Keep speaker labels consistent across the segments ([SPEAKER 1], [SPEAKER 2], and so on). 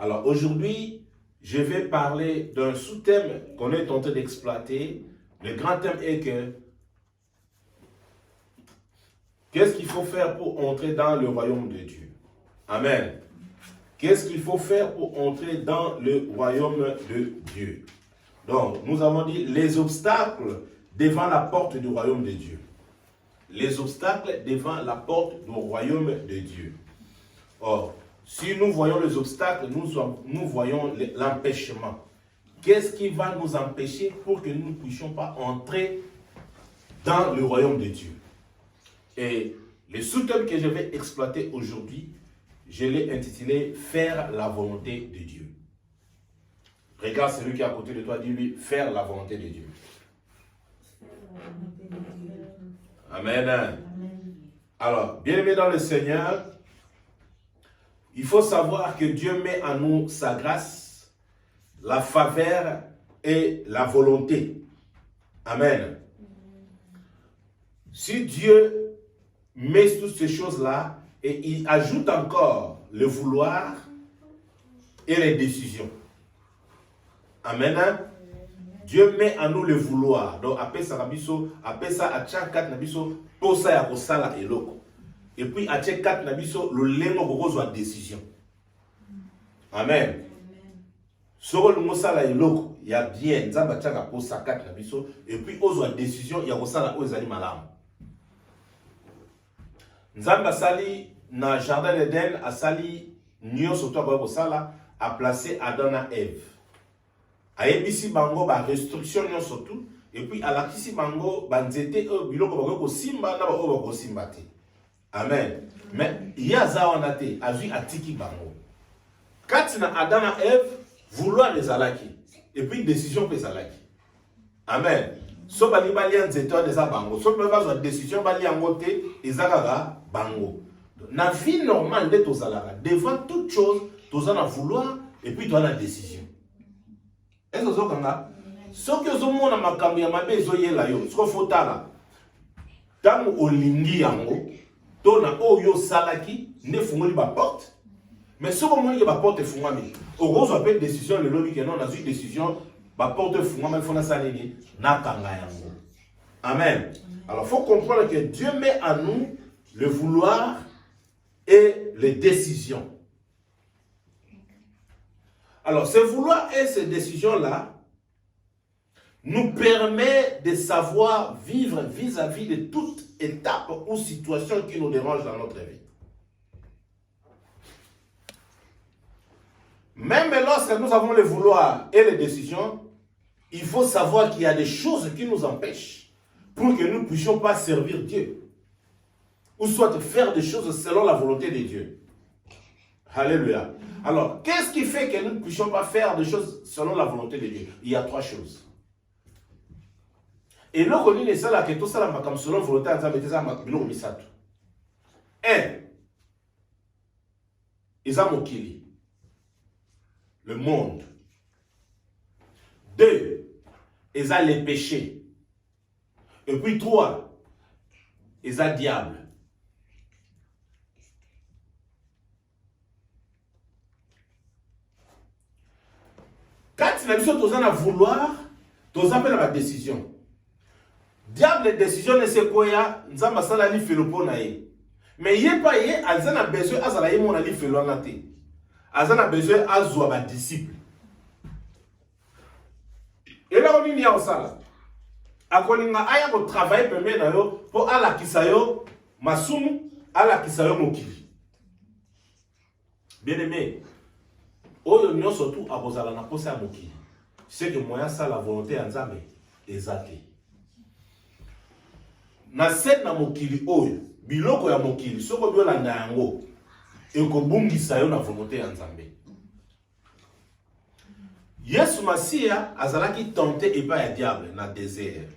[SPEAKER 1] Alors aujourd'hui, je vais parler d'un sous-thème qu'on est en train d'exploiter. Le grand thème est que qu'est-ce qu'il faut faire pour entrer dans le royaume de Dieu? Amen. Qu'est-ce qu'il faut faire pour entrer dans le royaume de Dieu? Donc, nous avons dit les obstacles devant la porte du royaume de Dieu. Les obstacles devant la porte du royaume de Dieu. Or, si nous voyons les obstacles, nous voyons l'empêchement. Qu'est-ce qui va nous empêcher pour que nous ne puissions pas entrer dans le royaume de Dieu? Et le sous-thème que je vais exploiter aujourd'hui, je l'ai intitulé « Faire la volonté de Dieu ». Regarde celui qui est à côté de toi, dis-lui « Faire la volonté de Dieu ». Amen. Alors, bien-aimés dans le Seigneur, il faut savoir que Dieu met en nous sa grâce, la faveur et la volonté. Amen. Si Dieu met toutes ces choses-là et il ajoute encore le vouloir et les décisions. Amen. Dieu met en nous le vouloir. Donc, après ça, à chaque 4 nabiso, pour ça, il y a sala et loko. Et puis, à chaque 4 nabiso, le lémo reçoit décision. Amen. Sur le mot sala et loko, il y a bien, Nzamba tchaka pour ça 4 nabiso, et puis, aux décision, il y a sala aux animaux malam. Nzamba sali, na jardin d'Éden, a sali, nyo soto kwa sala, a placé Adam et Ève. Ayebisi bango ba restriction non surtout et puis alakisi bango banzete biloko bako simba na bako simba te. Amen. Mais yaza onate azui atiki bango. Katina Adam et Ève vouloir les alaki et puis décision que alaki. Amen. So bali bali nzete des bango. So ba décision bali angote ezakaka bango. Na vie normale de tozalaka devant toute chose tozana vouloir et puis tozana décision. Est-ce que vous avez ce que vous avez makambo ya mabe ezoyela yo siko fotala tango olingi yango tona oyo salaki ne fungoli ba porte mais ce moment il ba porte fungami okozo appelle décision le lobby que non na une décision ba porte fungami fona salini na kanga yango. Amen. Alors faut comprendre que Dieu met en nous le vouloir et les décisions. Alors, ce vouloir et ces décisions-là nous permet de savoir vivre vis-à-vis de toute étape ou situation qui nous dérange dans notre vie. Même lorsque nous avons le vouloir et les décisions, il faut savoir qu'il y a des choses qui nous empêchent pour que nous ne puissions pas servir Dieu. Ou soit faire des choses selon la volonté de Dieu. Alléluia. Alors, qu'est-ce qui fait que nous ne puissions pas faire des choses selon la volonté de Dieu? Il y a 3 choses. Et nous connaissons ça que tout ça comme selon la volonté de Dieu. 1. Izamokili. Le monde. 2. Isa les péchés. Et puis 3. Isa diable. Quand tu as vouloir, tu as la décision. Diable décision ne sait quoi ya, nzamba sala li felopo na ye. Mais yé pas yé, azana besoin azala yé mon ali felo na te. Azana besoin azwa ba disciple. Et là on y a osala. Akolinga aya ko travail pembe na yo po ala kisayo masumu, ala kisayo mokili. Bien aimé. Oyo nyo surtout à bozala na posa mokili. C'est que moyen ça la volonté ya Nzambe ezate. Na set na mokili oyo biloko ya mokili soko biola na yango ekobungisa yo na volonté ya Nzambe. Yesu Masia azalaki tenté et pas ya diable na désert.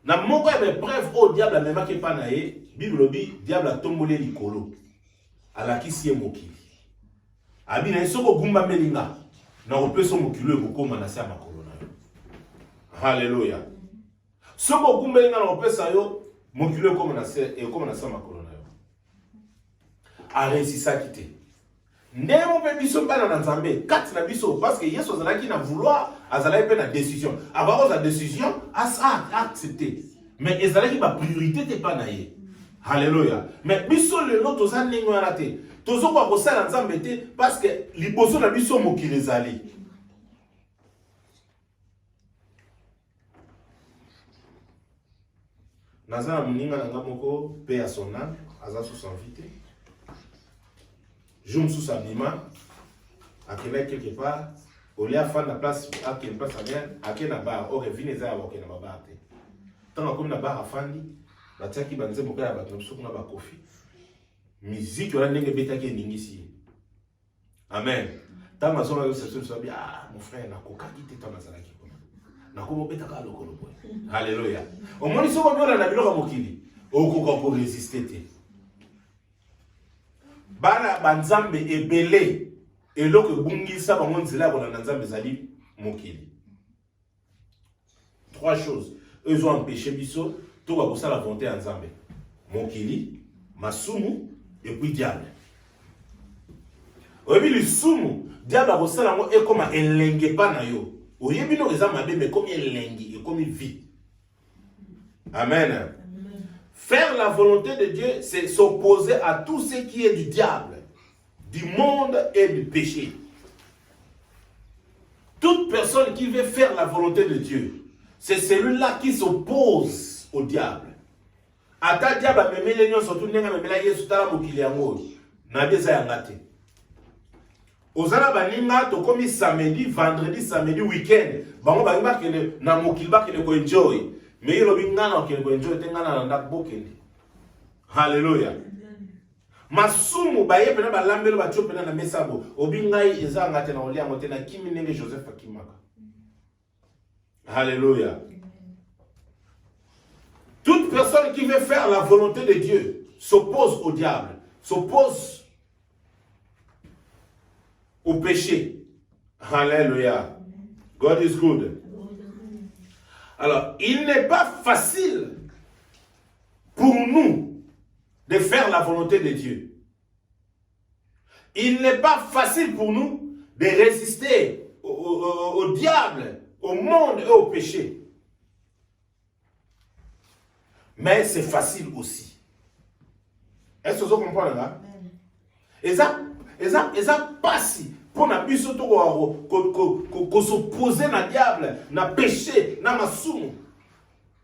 [SPEAKER 1] Na moko ya preuve au diable amemaki pa na ye, Bible bi diable atombole likolo. Alakisi ye mokili. Abina soko gumba melinga na opeso mokilo ekokoma na se ya makolo na yo. Hallelujah. Soko gumba melinga na opesa yo mokilo ekoma na se ya makolo na yo. A réussi ça quitter. ndemo pe biso bana na nzambe kati na biso parce que Yesu azalaki na vouloir azalaki pe na décision avoir sa décision accepter mais ezalaki ba priorité te pa na ye. Alléluia. Mais biso lelo toza ndenge wana te tozo kwa kosala nzambe te parce que liboso na biso mokili ezali. Naza muninga nanga moko pe à son âme aza sous son vite. Je me sous abima à quelque part au lieu de faire la place à quelle place à bien à quelle bar au revient les arbres qui n'a pas battu. Tant comme la barre à fandi la tia qui banze mon père a battu sur na ba kofi. Musique on a n'engue beta qui ningi ici. Amen. Tant ma zone se se bien mon frère na koka qui t'étant na zalaki comme. Na ko beta ka lokolo boy. Alléluia. Au moins ils sont bien na biloko mokili. Au koka pour résister te. Bana banzambe ebele eloko bungisa bango nzela bona nzambe zali mokili. Trois choses. Eux ont empêché biso tout va pour ça la volonté nzambe. Mokili, masumu et puis diable. Oyebi le sumu, diable a ça lango et comme elenge pa na yo. Oyebi no ezama be mais comme elenge et comme vie. Amen. Faire la volonté de Dieu, c'est s'opposer à tout ce qui est du diable, du monde et du péché. Toute personne qui veut faire la volonté de Dieu, c'est celui-là qui s'oppose au diable. Ata diable a memé les surtout n'enga memé la Yesu tala mokili yango na beza yangate. Ozala baninga to komi samedi, vendredi, samedi, week-end. Bango ba kele na mokili ba kele ko enjoy. Mais il y a des gens qui ont été Alléluia. Masumu baye pena ba lambelo ba tio pena na mesabo. Obingai ezanga tena olia ngote na kimi nenge Joseph Akimaka. Alléluia. Toute personne qui veut faire la volonté de Dieu s'oppose au diable, s'oppose au péché. Alléluia. God is good. Alors, il n'est pas facile pour nous de faire la volonté de Dieu. Il n'est pas facile pour nous de résister au diable, au monde et au péché. Mais c'est facile aussi. Est-ce que vous comprenez là? Et ça passe. Pour na biso to ko s'opposer na diable, na péché, na masumu.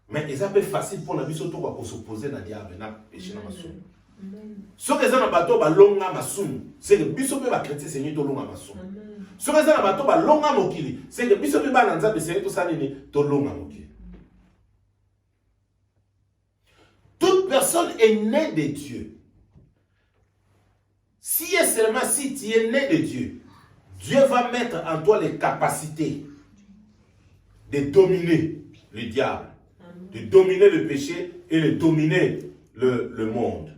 [SPEAKER 1] Mais ils appellent facile pour na biso to ko s'opposer na diable, na péché, na masumu. Ce que ça na bato ba longa masumu, c'est que biso pe ba chrétien seigneur to longa masumu. Ce que ça na bato ba longa mokili, c'est que biso pe ba na nzambe seigneur to sanini to longa mokili. Toute personne est née de Dieu. Si et seulement si tu es né de Dieu, Dieu va mettre en toi les capacités de dominer le diable, de dominer le péché et de dominer le monde.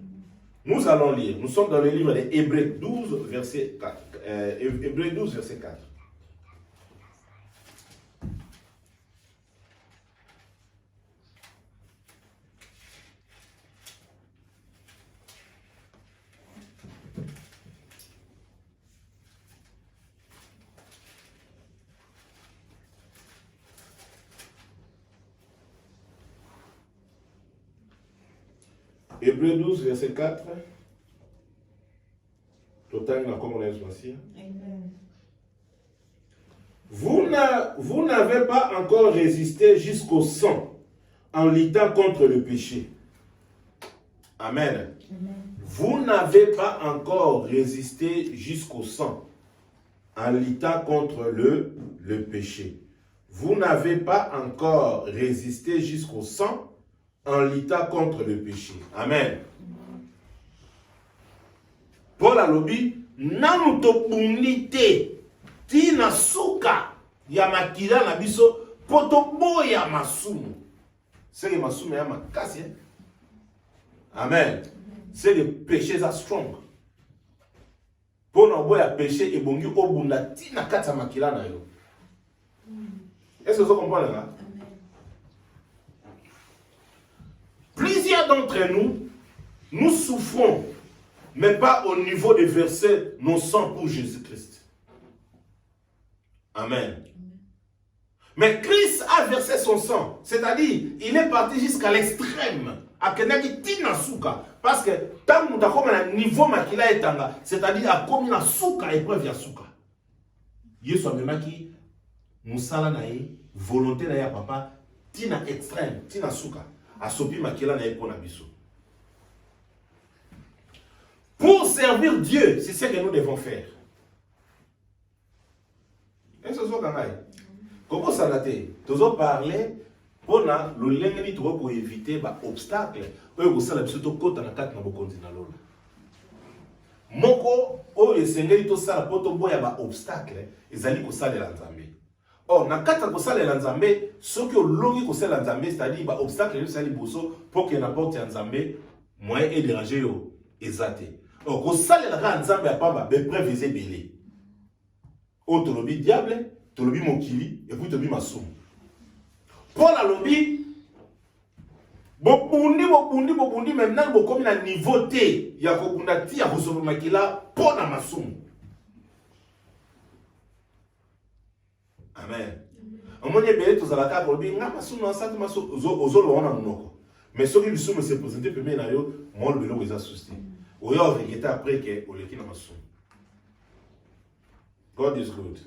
[SPEAKER 1] Nous allons lire, nous sommes dans le livre de Hébreux 12, verset 4. Hébreux 12, verset 4. Hébreux 12, verset 4. Total na comme on est aussi. Vous n'avez pas encore résisté jusqu'au sang en luttant contre le péché. Amen. Vous n'avez pas encore résisté jusqu'au sang en luttant contre le péché. Vous n'avez pas encore résisté jusqu'au sang en luttant contre le péché. Amen. Paul a lobi, namu to bunite, tina suka, ya makila na biso, poto boya masumu. C'est que masumu ya makasi. Amen. C'est le péché ça strong. Pour na boya péché et bongi obunda tina kata makila na yo. Est-ce que vous comprenez là? Plusieurs d'entre nous, nous souffrons mais pas au niveau des versets nos sang pour Jésus-Christ. Amen. Mais Christ a versé son sang, c'est-à-dire il est parti jusqu'à l'extrême. Parce que tant que nous avons un niveau makila etanga, c'est-à-dire à comme na souka épreuve ya souka. Yesu amemaki musala na ye, volonté na ya papa, tina extrême, tina souka, asopi makila na ye pona biso. Pour servir Dieu, c'est ce que nous devons faire. Est-ce que vous avez comment ça l'a été? Nous avons parlé pour le lengeni pour éviter les obstacles. Vous savez, surtout quand on a 4 na bokonzi na lola. Moko o esengeli to sala poto boya ba obstacle ezali ko salela nzambe. Or na kata ko salela nzambe, soki olongi ko salela nzambe, c'est-à-dire ba obstacle yo sali boso pour que n'importe nzambe moyen et déranger yo ezate. Or ko salela ka nzambe apamba be préviser belé. O tolobi diable, tolobi mokili et puis tolobi masumu. Paul a lobby bobundi maintenant bokomi na niveau te ya kokunda ti ya kosoba makila pona masumu. Amen. Omoni ebele tozalaka lobby nga masumu asati masumu ozolo wana monoko. Mais soki lisumu se présenter premier na yo mon belo eza souci. Oyo regretter après que oleki na masumu. God is good.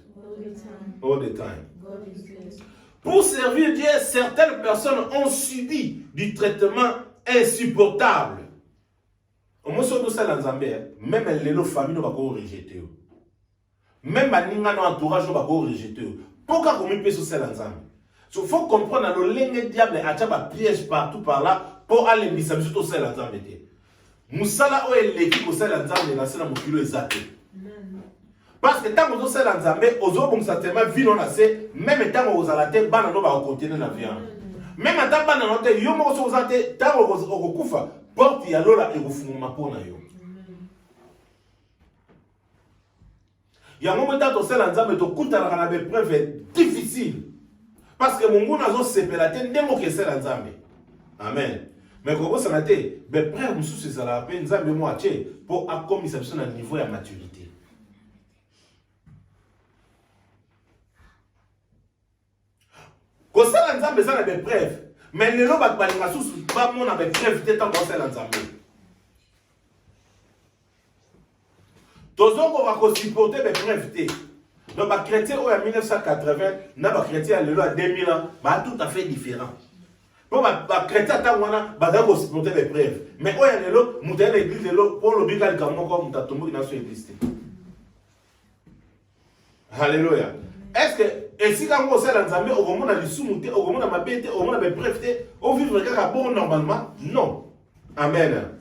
[SPEAKER 1] All the time.
[SPEAKER 2] God is good.
[SPEAKER 1] Pour servir Dieu, certaines personnes ont subi du traitement insupportable. Au moins, sur ça, même les familles ne vont pas rejeter. Même les entourage ne vont pas rejeter. Pourquoi on peut sur ça ensemble? Il faut comprendre que le diable a un piège partout par là pour aller misser sur ça ensemble. Moussala ou l'équipe au ça ensemble, la scène à mon kilo exact. Parce que tant que vous êtes dans Zambé, vous avez vu même tant que vous avez été ban dans continuer la vie. Même tant que vous avez été yo mo so zate tant que vous kufa porte ya lola et vous fumuma pona yo. Ya mo meta to sala nzambe to kutana na be preuve difficile. Parce que Mungu nazo sepelate ndemo ke sala nzambe. Amen. Mais comment ça n'a été be preuve mususu ça la peine nzambe mo ache pour accomplir ça à niveau ya maturité. Ko sala nzambe ça na be preuve. Mais les gens balinga susu ba mona be preuve te tant ko sala nzambe. Tozo ko va ko supporter be preuve te. Donc ba chrétien au 1980 na ba chrétien lelo à 2000 ans, ba tout à fait différent. Pour ba chrétien ta wana ba da ko supporter be preuve. Mais au ya lelo mutana église lelo pour le bigal kamoko mutatombo na so église. Alléluia. Est-ce que et si quand vous êtes dans au moment de l'issumité, au moment de ma bête, au moment de brefté, au vivre bon normalement? Non. Amen.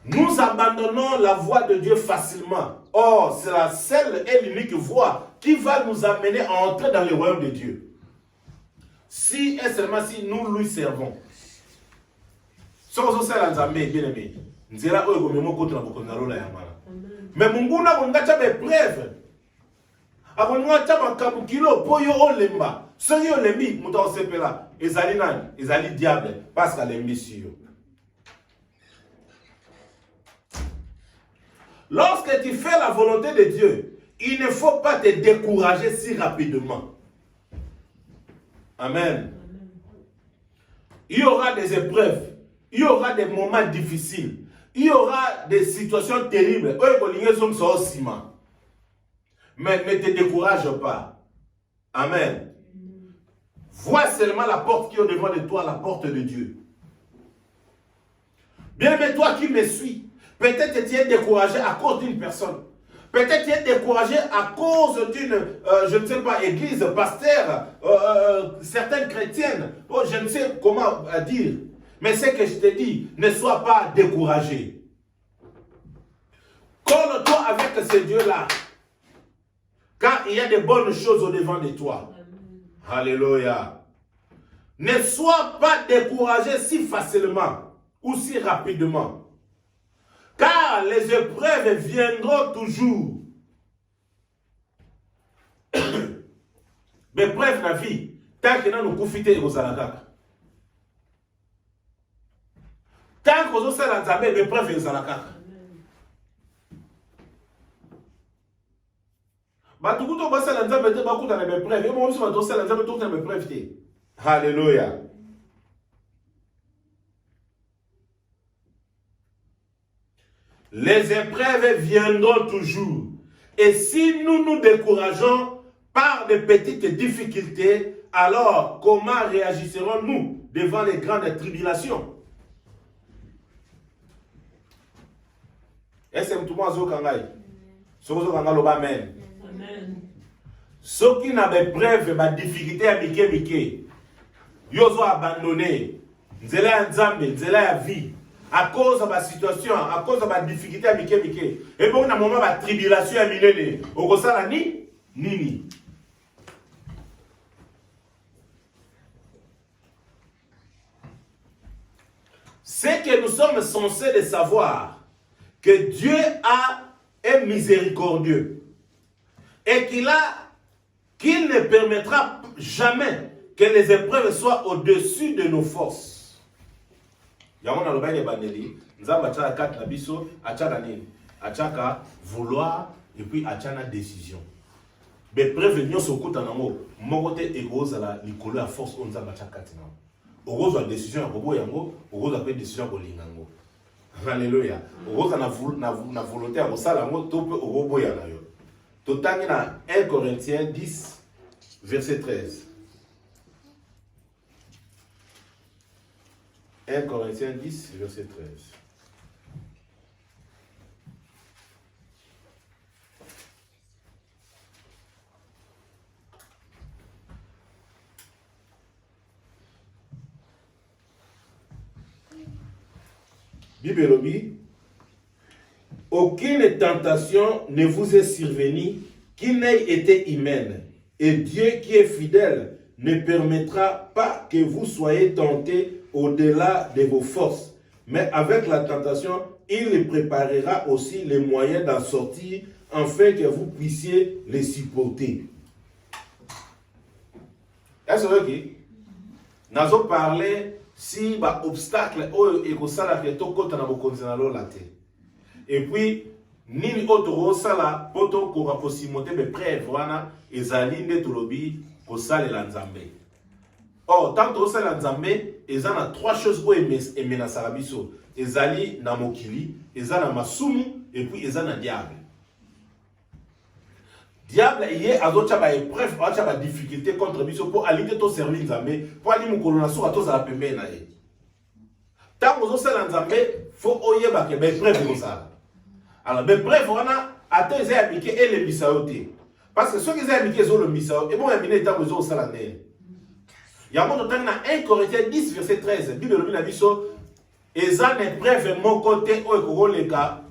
[SPEAKER 1] Nous abandonnons la voie de Dieu facilement. Or, c'est la seule et l'unique voie qui va nous amener à entrer dans le royaume de Dieu. Si et seulement si nous lui servons. Si vous êtes dans bien aimé, nous allons contre la mais Mungu na kongacha be preuve. Abonwa taba kabukilo poyo olemba. Soki olembi muta osepela ezali nani? Ezali diable parce qu'elle est monsieur. Lorsque tu fais la volonté de Dieu, il ne faut pas te décourager si rapidement. Amen. Il y aura des épreuves, il y aura des moments difficiles. Il y aura des situations terribles. Mais ne te décourage pas. Amen. Vois seulement la porte qui est au devant de toi, la porte de Dieu. Bien aimé, toi qui me suis, peut-être que tu es découragé à cause d'une personne. Peut-être que tu es découragé à cause d'une, je ne sais pas, église, pasteur, certaines chrétiennes. Oh, je ne sais comment dire. Mais ce que je te dis, ne sois pas découragé. Colle-toi avec ce Dieu-là. Car il y a de bonnes choses au devant de toi. Alléluia. Ne sois pas découragé si facilement ou si rapidement. Car les épreuves viendront toujours. Mais bref, la vie, tant que nous nous profitons aux alakaka. Tant que vous avez l'ensemble, les preuves sont là. Alléluia. Les épreuves viendront toujours. Et si nous nous décourageons par de petites difficultés, alors comment réagirons-nous devant les grandes tribulations? Est-ce que tout le monde a amen? Ceux qui n'avaient preuve de difficulté à Mike, ils ont abandonné. Ils ont la vie. À cause de la situation, à cause de la difficulté à Mike. Et bon, à un moment, la tribulation à Milene. Au Rosala ni Nini. C'est que nous sommes censés de savoir que Dieu est miséricordieux et qu'il ne permettra jamais que les épreuves soient au-dessus de nos forces. Yamon a l'obéi de Bandeli, nous avons à 4 nabiso, à Tchaka vouloir et puis à Tchana décision. Mais prévenir ce coup en amour, mon côté égoïste à la licolo à force on nous a battu à 4 ans. Orozo a décision à Bobo Yango, Orozo a fait décision à Bolingango. Alléluia. Orozo a volonté à Rosalango, Tope Orobo Yanayo. Totangi na 1 Corinthiens 10, verset 13. 1 Corinthiens 10, verset 13. Bible lobby. Aucune tentation ne vous est survenue qui n'ait été humaine. Et Dieu qui est fidèle ne permettra pas que vous soyez tentés au-delà de vos forces. Mais avec la tentation, il préparera aussi les moyens d'en sortir afin que vous puissiez les supporter. Est-ce que nous avons parlé si bah obstacle et que ça la fait tout côté na bokonzana la terre. Et puis nini autre sala poto ko possibilité de preuve wana ezali nde tolobi ko salela nzambe. Or tant que ça nzambe ezana trois choses o emenasa biso ezali na mokili ezana masumu et puis ezana diable. Diable yé azocha ba épreuve azocha ba difficulté contre biso pour aliter to servir nzambe pour ali mukolo na so ato za pembe na ye. Tant que ça nzambe faut oyeba ke ba épreuve ko ça. Alors, mais bref, on a atteint les appliqués et les misaotés. Parce que ceux qui ont appliqué sont le misao, et bon, il y a des gens qui ont salané. Il y a un moment donné, 1 Corinthiens 10, verset 13, la Bible nous dit et ça n'est bref, mon côté, où est le cas,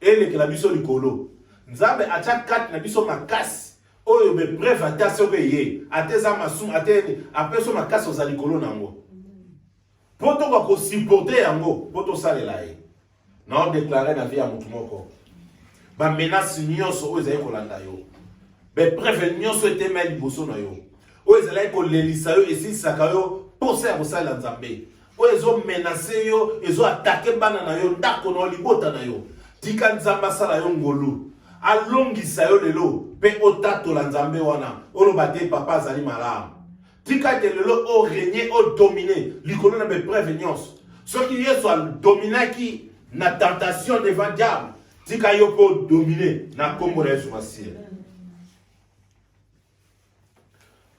[SPEAKER 1] et le claviso du colo. Nous avons à chaque 4, la biso ma casse, où est bref, à ta sauveillé, à tes amassons, à tes après ma casse aux alicolo nango. Pour toi, qu'on supporter yango, pour toi, ça les laïcs. Non déclaré la vie à Moutumoko. Ba menace nyonso o ezali kolanda yo. Be preuve nyonso etema liboso na yo. O ezali kolelisa yo esisaka yo posa ya kosala nzambe. O ezo menacer yo, ezo attaquer bana na yo ndako na libota na yo. Tika nzamba sala yo ngolu. Alongisa yo lelo pe otatola nzambe wana. Oloba te papa azali malamu. Tika te lelo o régner o dominer likolo na be preuve nyonso. Soki yeso al dominaki na tentation devant diable, tika yo ko dominer na kombo na Yesu Masiya.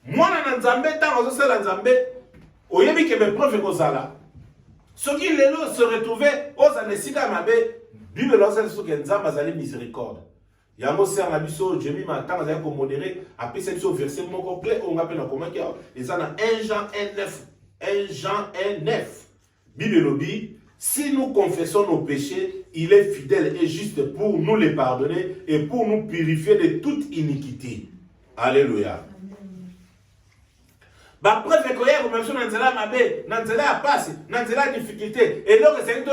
[SPEAKER 1] Mwana na nzambe tango zo sala nzambe, oyebi ke be preuve ko sala. Soki lelo se retrouver oza nesika mabe, Bible lo sala soki nzamba zali miséricorde. Yango ser na biso jemi ma tango za ko modérer, après cette verset mon complet on appelle na comment que ça na 1 Jean 1:9. 1 Jean 1:9. Bible lo dit si nous confessons nos péchés, il est fidèle et juste pour nous les pardonner et pour nous purifier de toute iniquité. Alléluia. Ba preuve que hier même sur nanzela mabe, nanzela passe, nanzela difficulté et donc c'est tout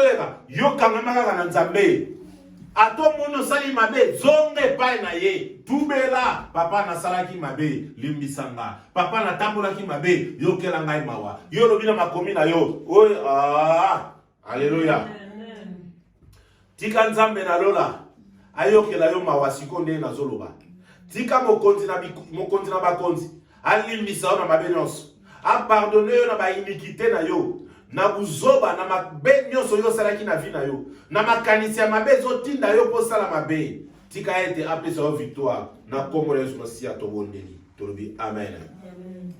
[SPEAKER 1] yo kangama na nzambe. Ato mono sali mabe zonge pa na ye. Tubela papa na salaki mabe limbisanga. Papa na tambola ki mabe yo kela ngai mawa. Yo lobina makomi na yo. Alléluia. Tika nzambe na lola. Ayokela yo mawasiko nde na zoloba. Tika mokonzi na bakonzi. Alimbisa yo na mabe nyonso. A pardonner yo na ba iniquité na yo. Na buzoba na mabe nyonso yo salaki na vie na yo. Na makanisi ya mabe zotinda yo po sala mabe. Tika ete apesa yo victoire. Na kombo Yesu Masiya to bondeli. Tolobi amen. Amen.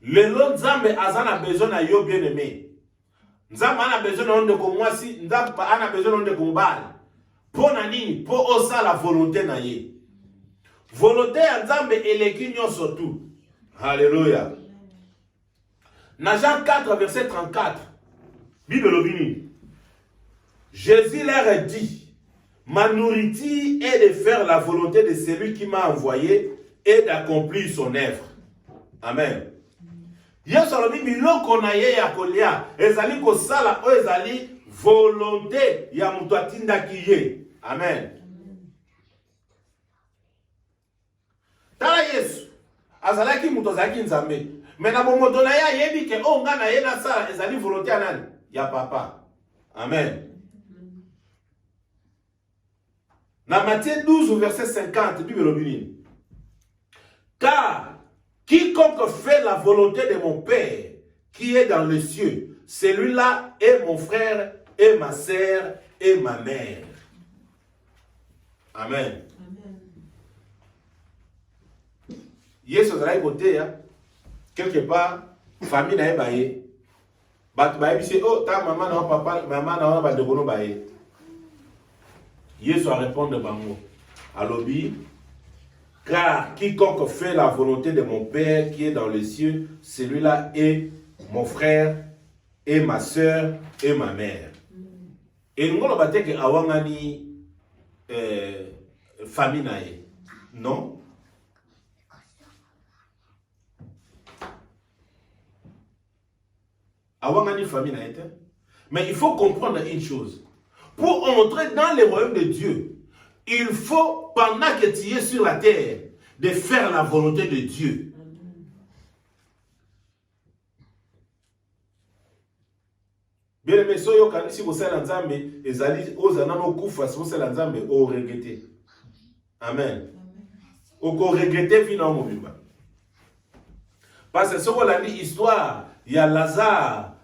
[SPEAKER 1] Lelo nzambe azana besoin na yo bien aimé. Nzambe ana besoin na onde ko mwasi, nzambe ana besoin na onde ko mbali. Po na nini? Po osa la volonté na ye. Volonté ya nzambe eleki nyonso tu. Alléluia. Na Jean 4 verset 34. Bible lobini. Jésus leur a dit: ma nourriture est de faire la volonté de celui qui m'a envoyé et d'accomplir son œuvre. Amen. Yesu alobi biloko na ye ya kolia ezali kosala o ezali volonté ya mutu atindaki ye. Amen. Tala Yesu azalaki mutu azalaki nzambe, mais na bomoto na ye ayebi ke o nga na ye na sala ezali volonté ya nani? Ya papa. Amen. Dans Matthieu 12 verset 50, Bible lobini. Car quiconque fait la volonté de mon Père qui est dans les cieux, celui-là est mon frère et ma sœur et ma mère. Amen. Yesu azalaki côté, quelque part, famille na ebaye. Bat baye bisi oh ta maman na papa, maman na ba de bono baye. Yesu a répondu bango. Alobi, car quiconque fait la volonté de mon Père qui est dans les cieux, celui-là est mon frère et ma sœur et ma mère. Et nous avons dit que awangani famille nae. Non. Awangani famille nae. Mais il faut comprendre une chose. Pour entrer dans le royaume de Dieu, il faut, pendant que tu es sur la terre, de faire la volonté de Dieu. Bien aimé, si vous êtes ensemble, vous allez regretter. Amen. Vous regretter finalement. Parce que ce qu'on a dit, histoire, il y a Lazare,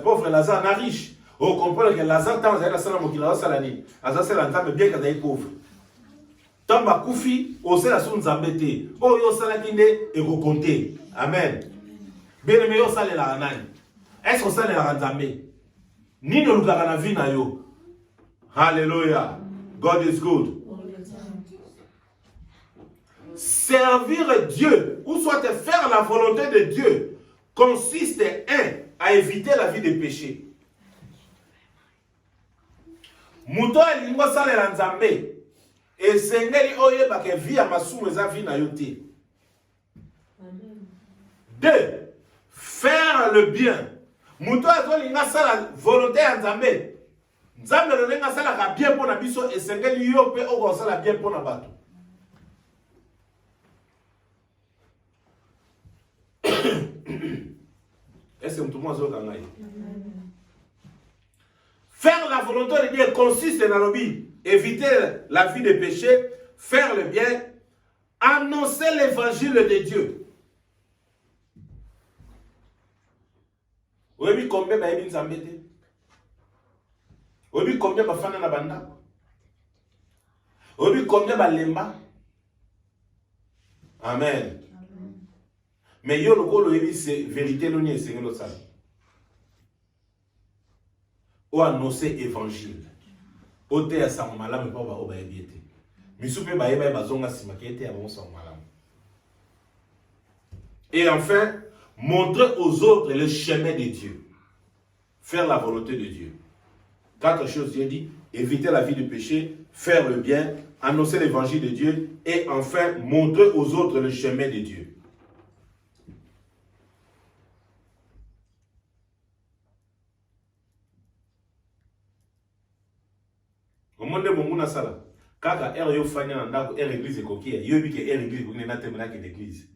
[SPEAKER 1] pauvre Lazare, na riche. On comprend que Lazare, tant que Lazare, il a salani. Lazare, bien qu'il est pauvre. Tant que Koufi, on sait la source zambete. Oh, yo salakinde et vous comptez. Amen. Bien aimé, yo salé la ranane. Est-ce qu'on salé la ranzambe? Ni no lukaka na vie na yo. Hallelujah. God is good. Servir Dieu, ou soit faire la volonté de Dieu, consiste, à éviter la vie de péché. Muto elingo salela nzambe esengeli oyeba ke vie ya masumu eza vie na yo te. 2. Faire le bien. Muto azolinga sala volonté ya nzambe. Nzambe lolinga sala ka bien pona biso esengeli yo pe oko sala bien pona bato. Est-ce que tout le monde a dit? Faire la volonté de Dieu consiste dans le but, éviter la vie de péché, faire le bien, annoncer l'évangile de Dieu. Vous avez vu combien de gens ont été? Vous avez vu combien de gens ont été? Vous avez vu combien de lemba? Amen. Mais yo le gros le c'est vérité non ni c'est le ça. Ou annoncer évangile. O te ya sa malamu pa ba o ba ebiete. Misupe ba yeba bazonga simakete ya bon sa malamu. Et enfin, montrer aux autres le chemin de Dieu. Faire la volonté de Dieu. 4 choses Dieu dit, éviter la vie de péché, faire le bien, annoncer l'évangile de Dieu et enfin montrer aux autres le chemin de Dieu. Monde monguna sala kaka er yo fanya na ndako er église kokia yo bi ke er église ko na temela ke l'église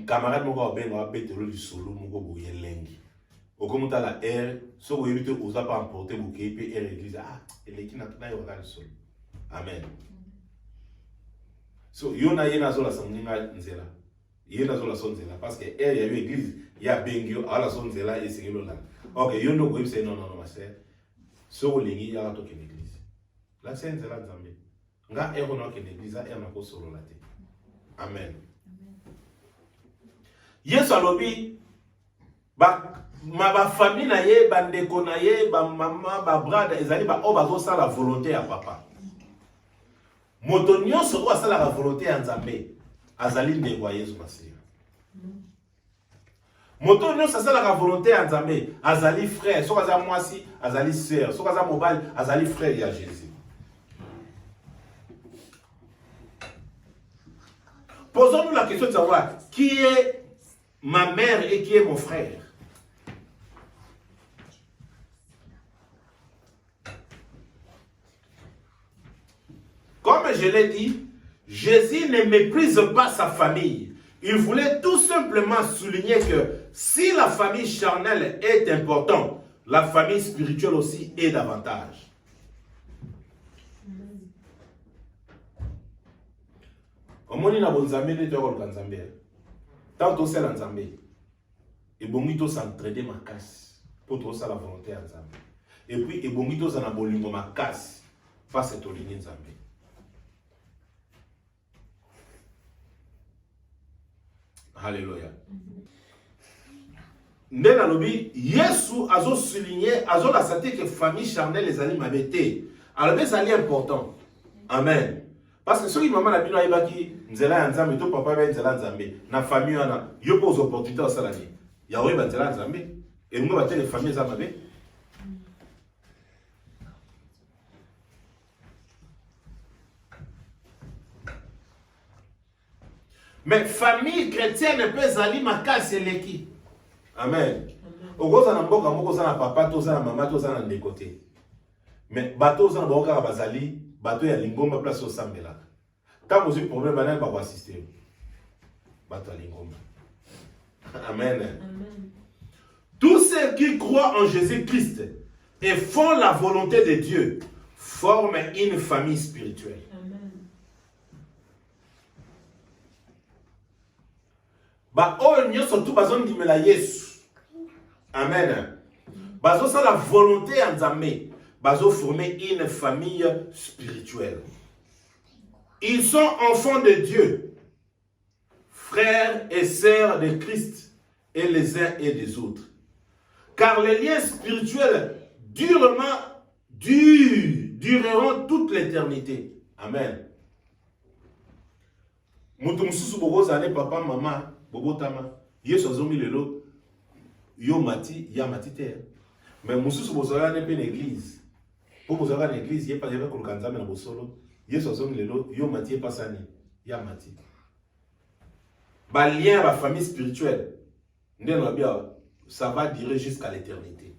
[SPEAKER 1] camarade moko benga betelo du solo moko boye lengi. Okomuta la R, so ko yebite oza pas emporter bouquet pe R église ah eleki na yo ka solo. Amen. So yona yena zo la sanginga nzela. Yena zo la sonzela parce que R ya église ya bengio ala sonzela et singelo la. OK, yondo ko yebise non ma sœur. So ko lengi ya to ke église. La senzela nzambe. Nga R no ke église R na ko solo la te. Amen. Yesu alobi ma famille na ye bandeko na ye ba mama ba brada ezali ba o bazo sala volonté ya papa. Moto nyonso o sala la volonté ya Nzambe azali ndeko ya Yesu Masiya. Moto nyonso sala la volonté ya Nzambe azali frère, soka za mwasi azali sœur, soka za mobile azali frère ya Jésus. Posons-nous la question de savoir qui est ma mère et qui est mon frère. Comme je l'ai dit, Jésus ne méprise pas sa famille. Il voulait tout simplement souligner que si la famille charnelle est importante, la famille spirituelle aussi est davantage. Omoni na bonzambe ne toko nzambe. Tant c'est l'Nzambe. Et bonito s'entraider ma casse pour tout ça la volonté à Nzambe. Et puis et bonito ça na bolingo ma casse face à tolini Nzambe. Alléluia. Ndena lobi Yesu azo souligner azo la santé que famille charnelle les amis mabete. Alors c'est important. Amen. Parce que ceux qui maman la bino ayebaki nzela ya Nzambe to papa ba nzela Nzambe na famille wana yo pose opportunité au salami. Ya oyeba nzela Nzambe et nous ba tele famille za mabe. Mais famille chrétienne peut zali makasi eleki. Amen. Ogoza na mboka moko za na papa to za na mama to za na ndekote. Mais bato za na boka bazali bato ya lingomba place au sambela. Quand vous avez un problème, vous allez assister. Bato ya lingomba. Amen. Amen. Tous ceux qui croient en Jésus-Christ et font la volonté de Dieu forment une famille spirituelle. Amen. Ba o nyoso tu bazon dimela Yesu. Amen. Bazo sa la volonté en Nzambe. Bazo former une famille spirituelle. Ils sont enfants de Dieu, frères et sœurs de Christ, et les uns et des autres. Car les liens spirituels dureront toute l'éternité. Amen. Mutumsusu bogo zane papa mama bogo tama yeso zomi lelo yo mati ya matite. Mais mususu bozo zane pe l'église. Pour bozo zane l'église yé pas yé ko kanzame na bosolo. Yesu azongi lelo yo mati pasani ya mati. Ba lien la famille spirituelle. Ndeno bien ça va durer jusqu'à l'éternité.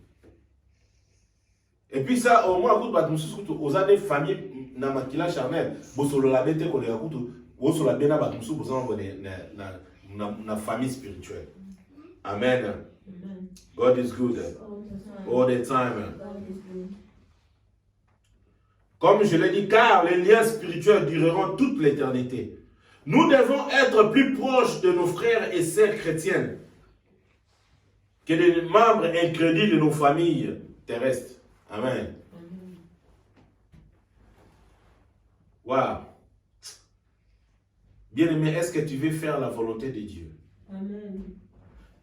[SPEAKER 1] Et puis ça au moins ba mususu kutu ozane famille na makila charnel bosolo la bete ko le kutu oso la bena ba mususu bozango na famille spirituelle. Amen. Amen. God is good all the time. Comme je l'ai dit, car les liens spirituels dureront toute l'éternité. Nous devons être plus proches de nos frères et sœurs chrétiennes que des membres incrédules de nos familles terrestres. Amen. Wow. Bien-aimé, est-ce que tu veux faire la volonté de Dieu? Amen.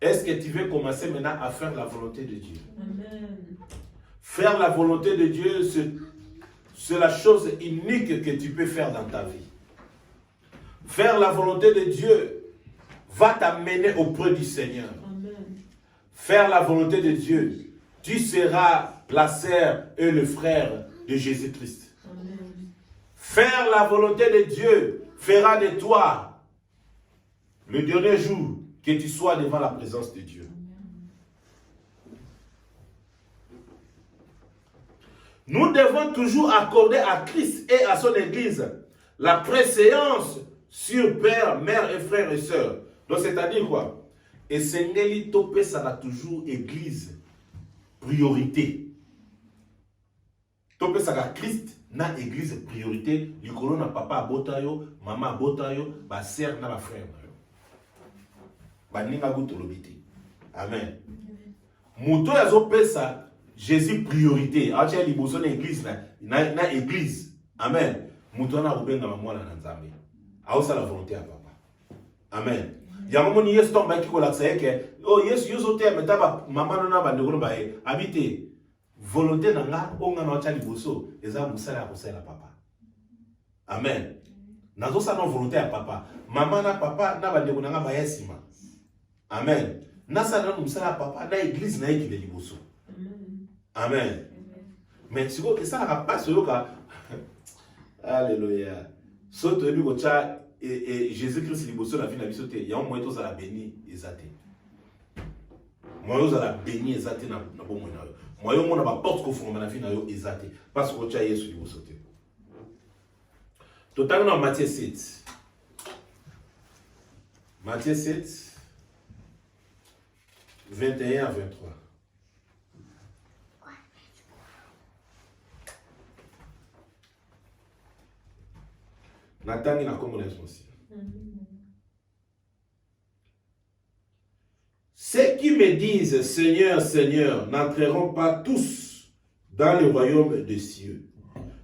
[SPEAKER 1] Est-ce que tu veux commencer maintenant à faire la volonté de Dieu? Amen. Faire la volonté de Dieu, c'est la chose unique que tu peux faire dans ta vie. Faire la volonté de Dieu va t'amener auprès du Seigneur. Amen. Faire la volonté de Dieu, tu seras la sœur et le frère de Jésus-Christ. Faire la volonté de Dieu fera de toi le dernier jour que tu sois devant la présence de Dieu. Nous devons toujours accorder à Christ et à son Église la préséance sur père, mère et frères et sœurs. Donc c'est-à-dire quoi? Et Sengeli Topé, ça va toujours église. Priorité. Topé, ça va Christ, na église priorité. Likolo na papa abotayo, maman abotayo, ba sœur na ba frère. Ba ninga gutolobité. Amen. Mouto yazo pesa Jésus priorité. Acha liboso na église na église. Amen. Mouto na rubenga mwana na Nzambe. Aosa la volonté à papa. Amen. Yamamo ni yesu tomba ki kola tseke. Oh yesu yoso te metaba mama na ba ndeko ba e habité. Volonté na nga onga na acha liboso eza musala ya kosala papa. Amen. Nazo sa na volonté à papa. Mama na papa na ba ndeko na nga ba yesima. Amen. Nasa na musala papa na église na yeki de liboso. Amen. Mais si vous ça n'a pas sur le cas. Alléluia. Saute lui au chat et Jésus-Christ liboso la vie na bisoté. Il y a un moyen tous à la bénir exaté. Moyen à la bénir exaté na bon moyen. Moyen on a pas porte qu'on fait na vie na yo exaté parce que au chat Jésus liboso té. Totalement dans Matthieu 7. Matthieu 7 21 à 23. Nathan, il a comme aussi. Ceux qui me disent Seigneur, Seigneur, n'entreront pas tous dans le royaume des cieux.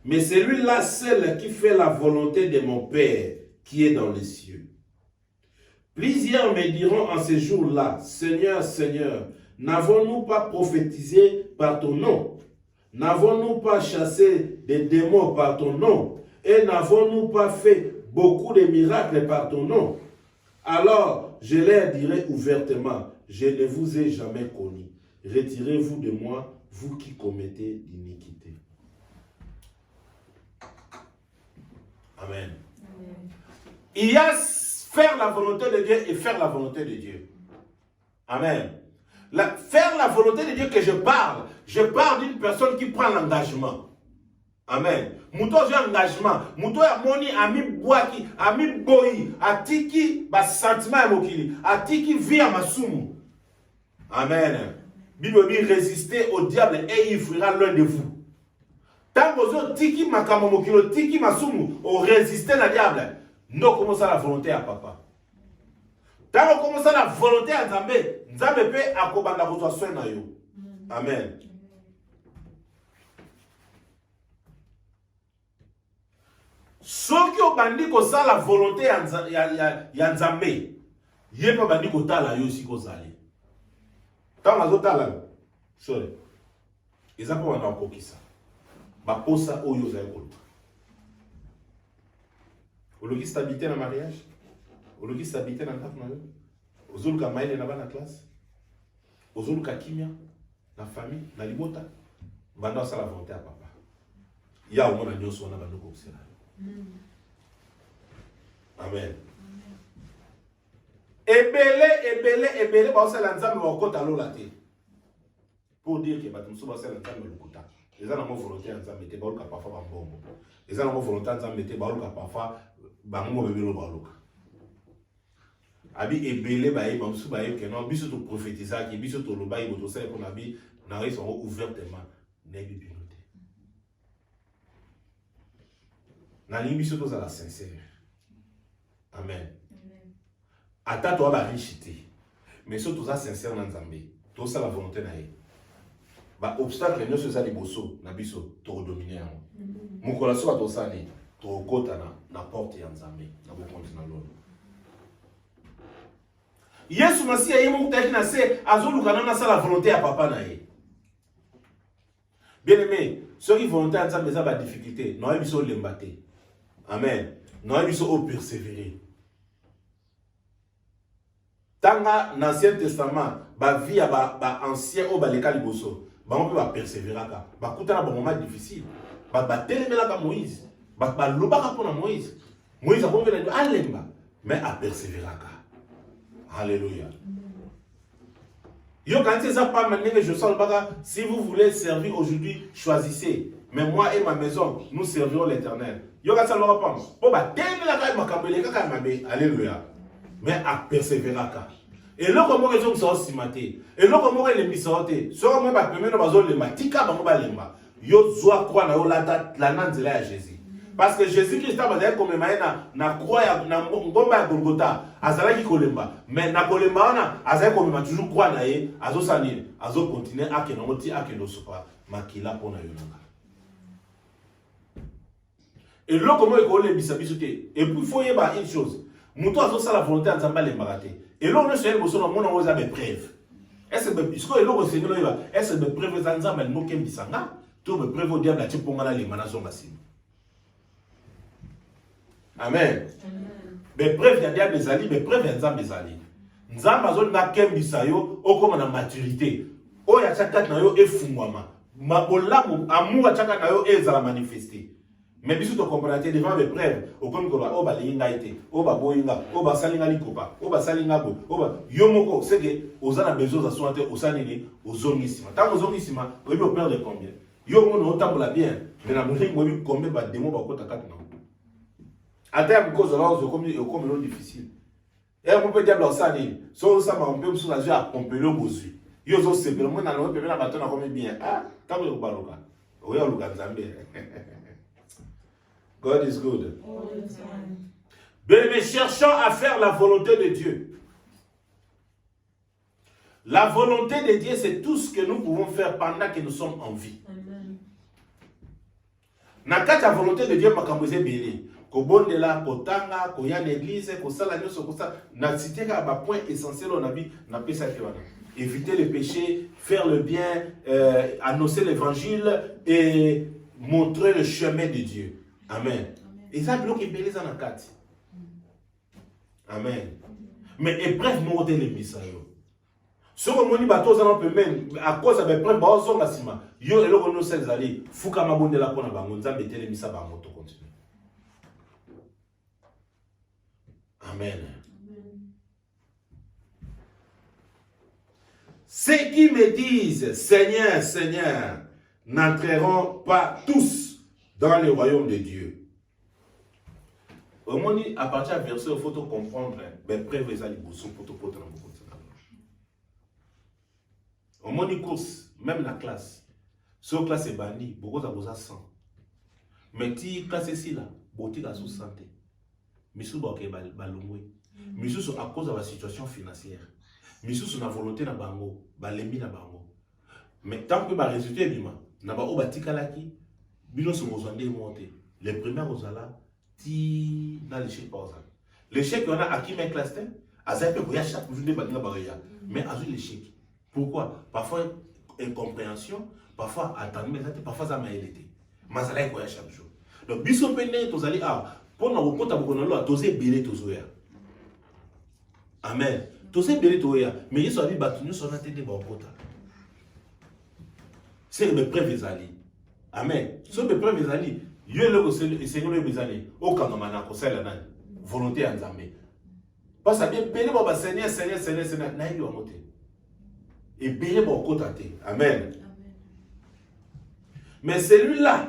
[SPEAKER 1] Mais celui-là seul qui fait la volonté de mon Père qui est dans les cieux. Plusieurs me diront en ces jours-là, Seigneur, Seigneur, n'avons-nous pas prophétisé par ton nom? N'avons-nous pas chassé des démons par ton nom? Et n'avons-nous pas fait beaucoup de miracles par ton nom? Alors je leur dirai ouvertement, je ne vous ai jamais connu. Retirez-vous de moi, vous qui commettez l'iniquité. Amen. Amen. Il y a faire la volonté de Dieu et faire la volonté de Dieu. Amen. Faire la volonté de Dieu que je parle d'une personne qui prend l'engagement. Amen. Mouto j'ai engagement. Mouto ya moni ami boaki, ami boyi, atiki ba sentiment ya mokili, atiki vie ya masumu. Amen. Bible dit résister au diable et il fuira loin de vous. Tant que vous tiki makamo mokilo, tiki masumu, au résister na diable. Non comment ça la volonté à papa. Tant que comment ça la volonté à Nzambe, Nzambe peut akobanda ko soin na yo. Amen. Ceux qui ont bandit ko ça la volonté ya Nzambe, yé pas bandit ko tala yo si ko zali. Tant mazo tala, sorry. Ils ont pas encore qui ça. Ba posa oyo za ko. Ologi stabilité dans le mariage, ologi stabilité dans le taf, ozoluka maile na bana classe, ozoluka kimia na famille, na libota, banda sa la volonté à papa. Il y a au moins un nyoso na bando ko sera. Amen. Ebele ba osala nzambe ba kota lo la te. Pour dire que ba tumso ba osala nzambe lo kota. Les gens ont volonté nzambe te ba oluka parfois ba mbongo. Les gens ont volonté nzambe te ba oluka parfois bango bebelo ba oluka. Abi ebele ba e ba musu ba e que non biso to prophétiser ki biso to loba e boto sala pour nabi na ils sont ouvertement na bibliothéque. Na biso to la sincère. Amen. Ata to ba richité. Mais surtout ça sincère na nzambe. To ça la volonté na e. Ba obstacle no ça liboso na biso to dominer en. Mukola so to ça ni to kota na porte ya nzambe na bo continent lolo. Yesu Masiya yemo kutaki na se azoluka na sa la volonté ya papa na ye. Bien aimé, ceux qui volonté à nzambe za ba difficulté, no biso lembate. Amen. No biso o persévérer. Tanga l'Ancien Testament, ba vie ba ancien o ba leka liboso, ba on peut ba persévérer ka. Ba kuta na ba moment difficile. Ba telemela ka Moïse. Ba lobaka pour Moïse. Moïse a bon venu alemba, mais a persévérer ka. Alléluia. Yo quand ça pas maintenant je sens baka si vous voulez servir aujourd'hui, choisissez. Mais moi et ma maison, nous servirons l'Éternel. Yo quand ça le pas. Po ba telemela ka makambele ka mabe. Alléluia. mais à persévérer. Et là, comment ils ont sorti maté. Et là, comment ils ont sorti. Soit moi, bah, premier, nous les matika, bah, moi, lemba. Yo, zoa, quoi, na yo, la nanzela à Jésus. Parce que Jésus-Christ a dit comme na croix na ngomba ya Golgotha azalaki kolemba mais na kolemba na azali komema toujours croix na ye azosani azo continuer akena moti akeno sopa makila pona yonanga. Et là comment il connaît bisabiso te et puis il faut yeba une chose muto azosa la volonté nzamba lembaka te et là on est sur boso na mona oza be preuve est-ce que ce que eloko sengelo yeba est-ce que be preuve nzamba no kembisanga to be preuve au diable ati ponga na lemana zo masimo. Amen. Mais preuve il y a diable des alliés, mais preuve il y a nzambe des alliés. Nzambe azoli na kembisa yo okoma na maturité. Oya chaka na yo efungwama. Mabolamu amour chaka na yo ezala manifester. Mais biso to comprendre devant les preuves, okomi ko ba o ba linga ite, o ba boyinga, o ba salinga likopa, o ba salinga bo, o ba yomoko c'est que ozana besoin za sointe osanini ozongisima. Tant ozongisima, obi o perdre combien? Yo mo no tambola bien, mais na molingo obi combien ba démon ba kota katuna. À terme, cause de l'ordre, comme l'eau difficile. Et on peut dire dans ça, sauf ça, on peut se raser à pomper le bossu. Yo, c'est le monde dans le pays, la bâtonne a comme bien. Ah, quand vous parlez, oui, on le Zambie. God is good. Bien, mais cherchons à faire la volonté de Dieu. La volonté de Dieu, c'est tout ce que nous pouvons faire pendant que nous sommes en vie. Nakata la volonté de Dieu, ma camboise béni. Kobondela, kotanga, koya l'église, kosala nyoso kosa, na cité ka ba point essentiel on a vu na pesa kiwana. Éviter le péché, faire le bien, annoncer l'évangile et montrer le chemin de Dieu. Amen. Et ça bloque beleza na kati. Amen. Mais épreuve monter les messages. Ce que moni bato za peut même à cause de épreuve ba zonga sima. Yo eloko no sel zali, fuka mabondela pona bango nzambe tele misa ba moto continue. Amen. Ceux qui me disent Seigneur, Seigneur, n'entreront pas tous dans le royaume de Dieu. Au moins, à partir du verset, il faut comprendre, ben, prévez les bousons pour te porter dans le monde. Au moins, course, même la classe. Si la classe est bannie, beaucoup de choses sont 100. Mais si la classe est ici, beaucoup de choses sont 100. Misou baké balongwe. Misou à cause de la situation financière. Misou na volonté na bango, balembi na bango. Mais tant que ba résultat bima, na ba obatika laki, bino so bozande monter. Les premiers ozala ti na l'échec pas ozala. L'échec on a acquis mes classes, azape ko ya chaque jour de balinga baraya. Mais azu l'échec. Pourquoi? Parfois incompréhension, parfois attendre mais parfois ça m'a élité. Mazala ko ya chaque jour. Donc biso pene tozali pour nous compter beaucoup de lois, tous belé tous Amen. Tous belé tous mais ils sont dit battu nous sont attendus par compta. C'est le preuve ali. Amen. C'est le preuve ali. Yo le Seigneur le bezali. Au kanamana ko sala na volonté en Zambie. Parce que bien belé ba Seigneur na yo moté. Et belé ba compta te. Amen. Mais celui-là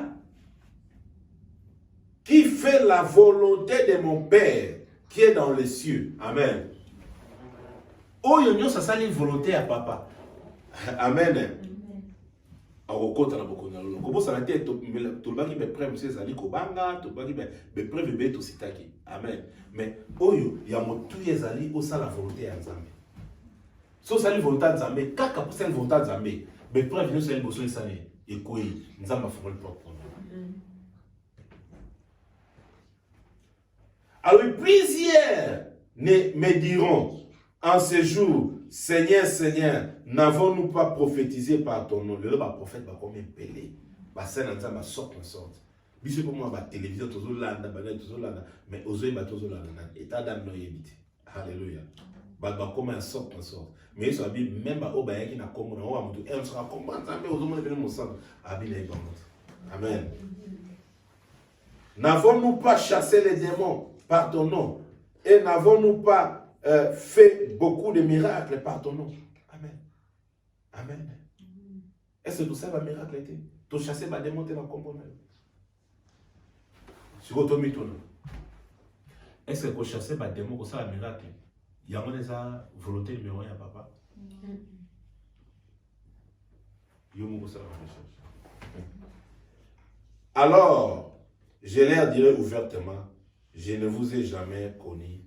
[SPEAKER 1] qui fait la volonté de mon Père qui est dans les cieux. Amen. Oh, yon ça sali volonté à papa. Amen. Akokota na bokona lolo. Kobo ça la tête to baki be preuve c'est zali kobanga, to baki be preuve be to sitaki. Amen. Mais oyo ya motu ezali o ça la volonté à Nzambe. So sali volonté à Nzambe, kaka pour cette volonté à Nzambe, be preuve nous sali boso sali et koi Nzamba font propre. Alors plusieurs me diront en ce jour, Seigneur, Seigneur, n'avons-nous pas prophétisé par ton nom? Le prophète va comme un pelé. Scène en ma sorte. Bisous pour moi, la télévision, mais aux yeux, état d'âme, alléluia. Comme un sorte. Mais ils sont habillés, même au bain qui n'a comme on sera comme aux hommes de mon sang. Amen. N'avons-nous pas chassé les démons par ton nom? Et n'avons-nous pas fait beaucoup de miracles par ton nom? Amen. Amen. Est-ce que tout ça va miracle été? Tu chasser les démons dans le combat. Si vous tombez tout. Est-ce que vous chassez les démons pour ça un miracle? Il y a une volonté numéro 1 à papa. Alors, je leur dirai ouvertement, je ne vous ai jamais connu,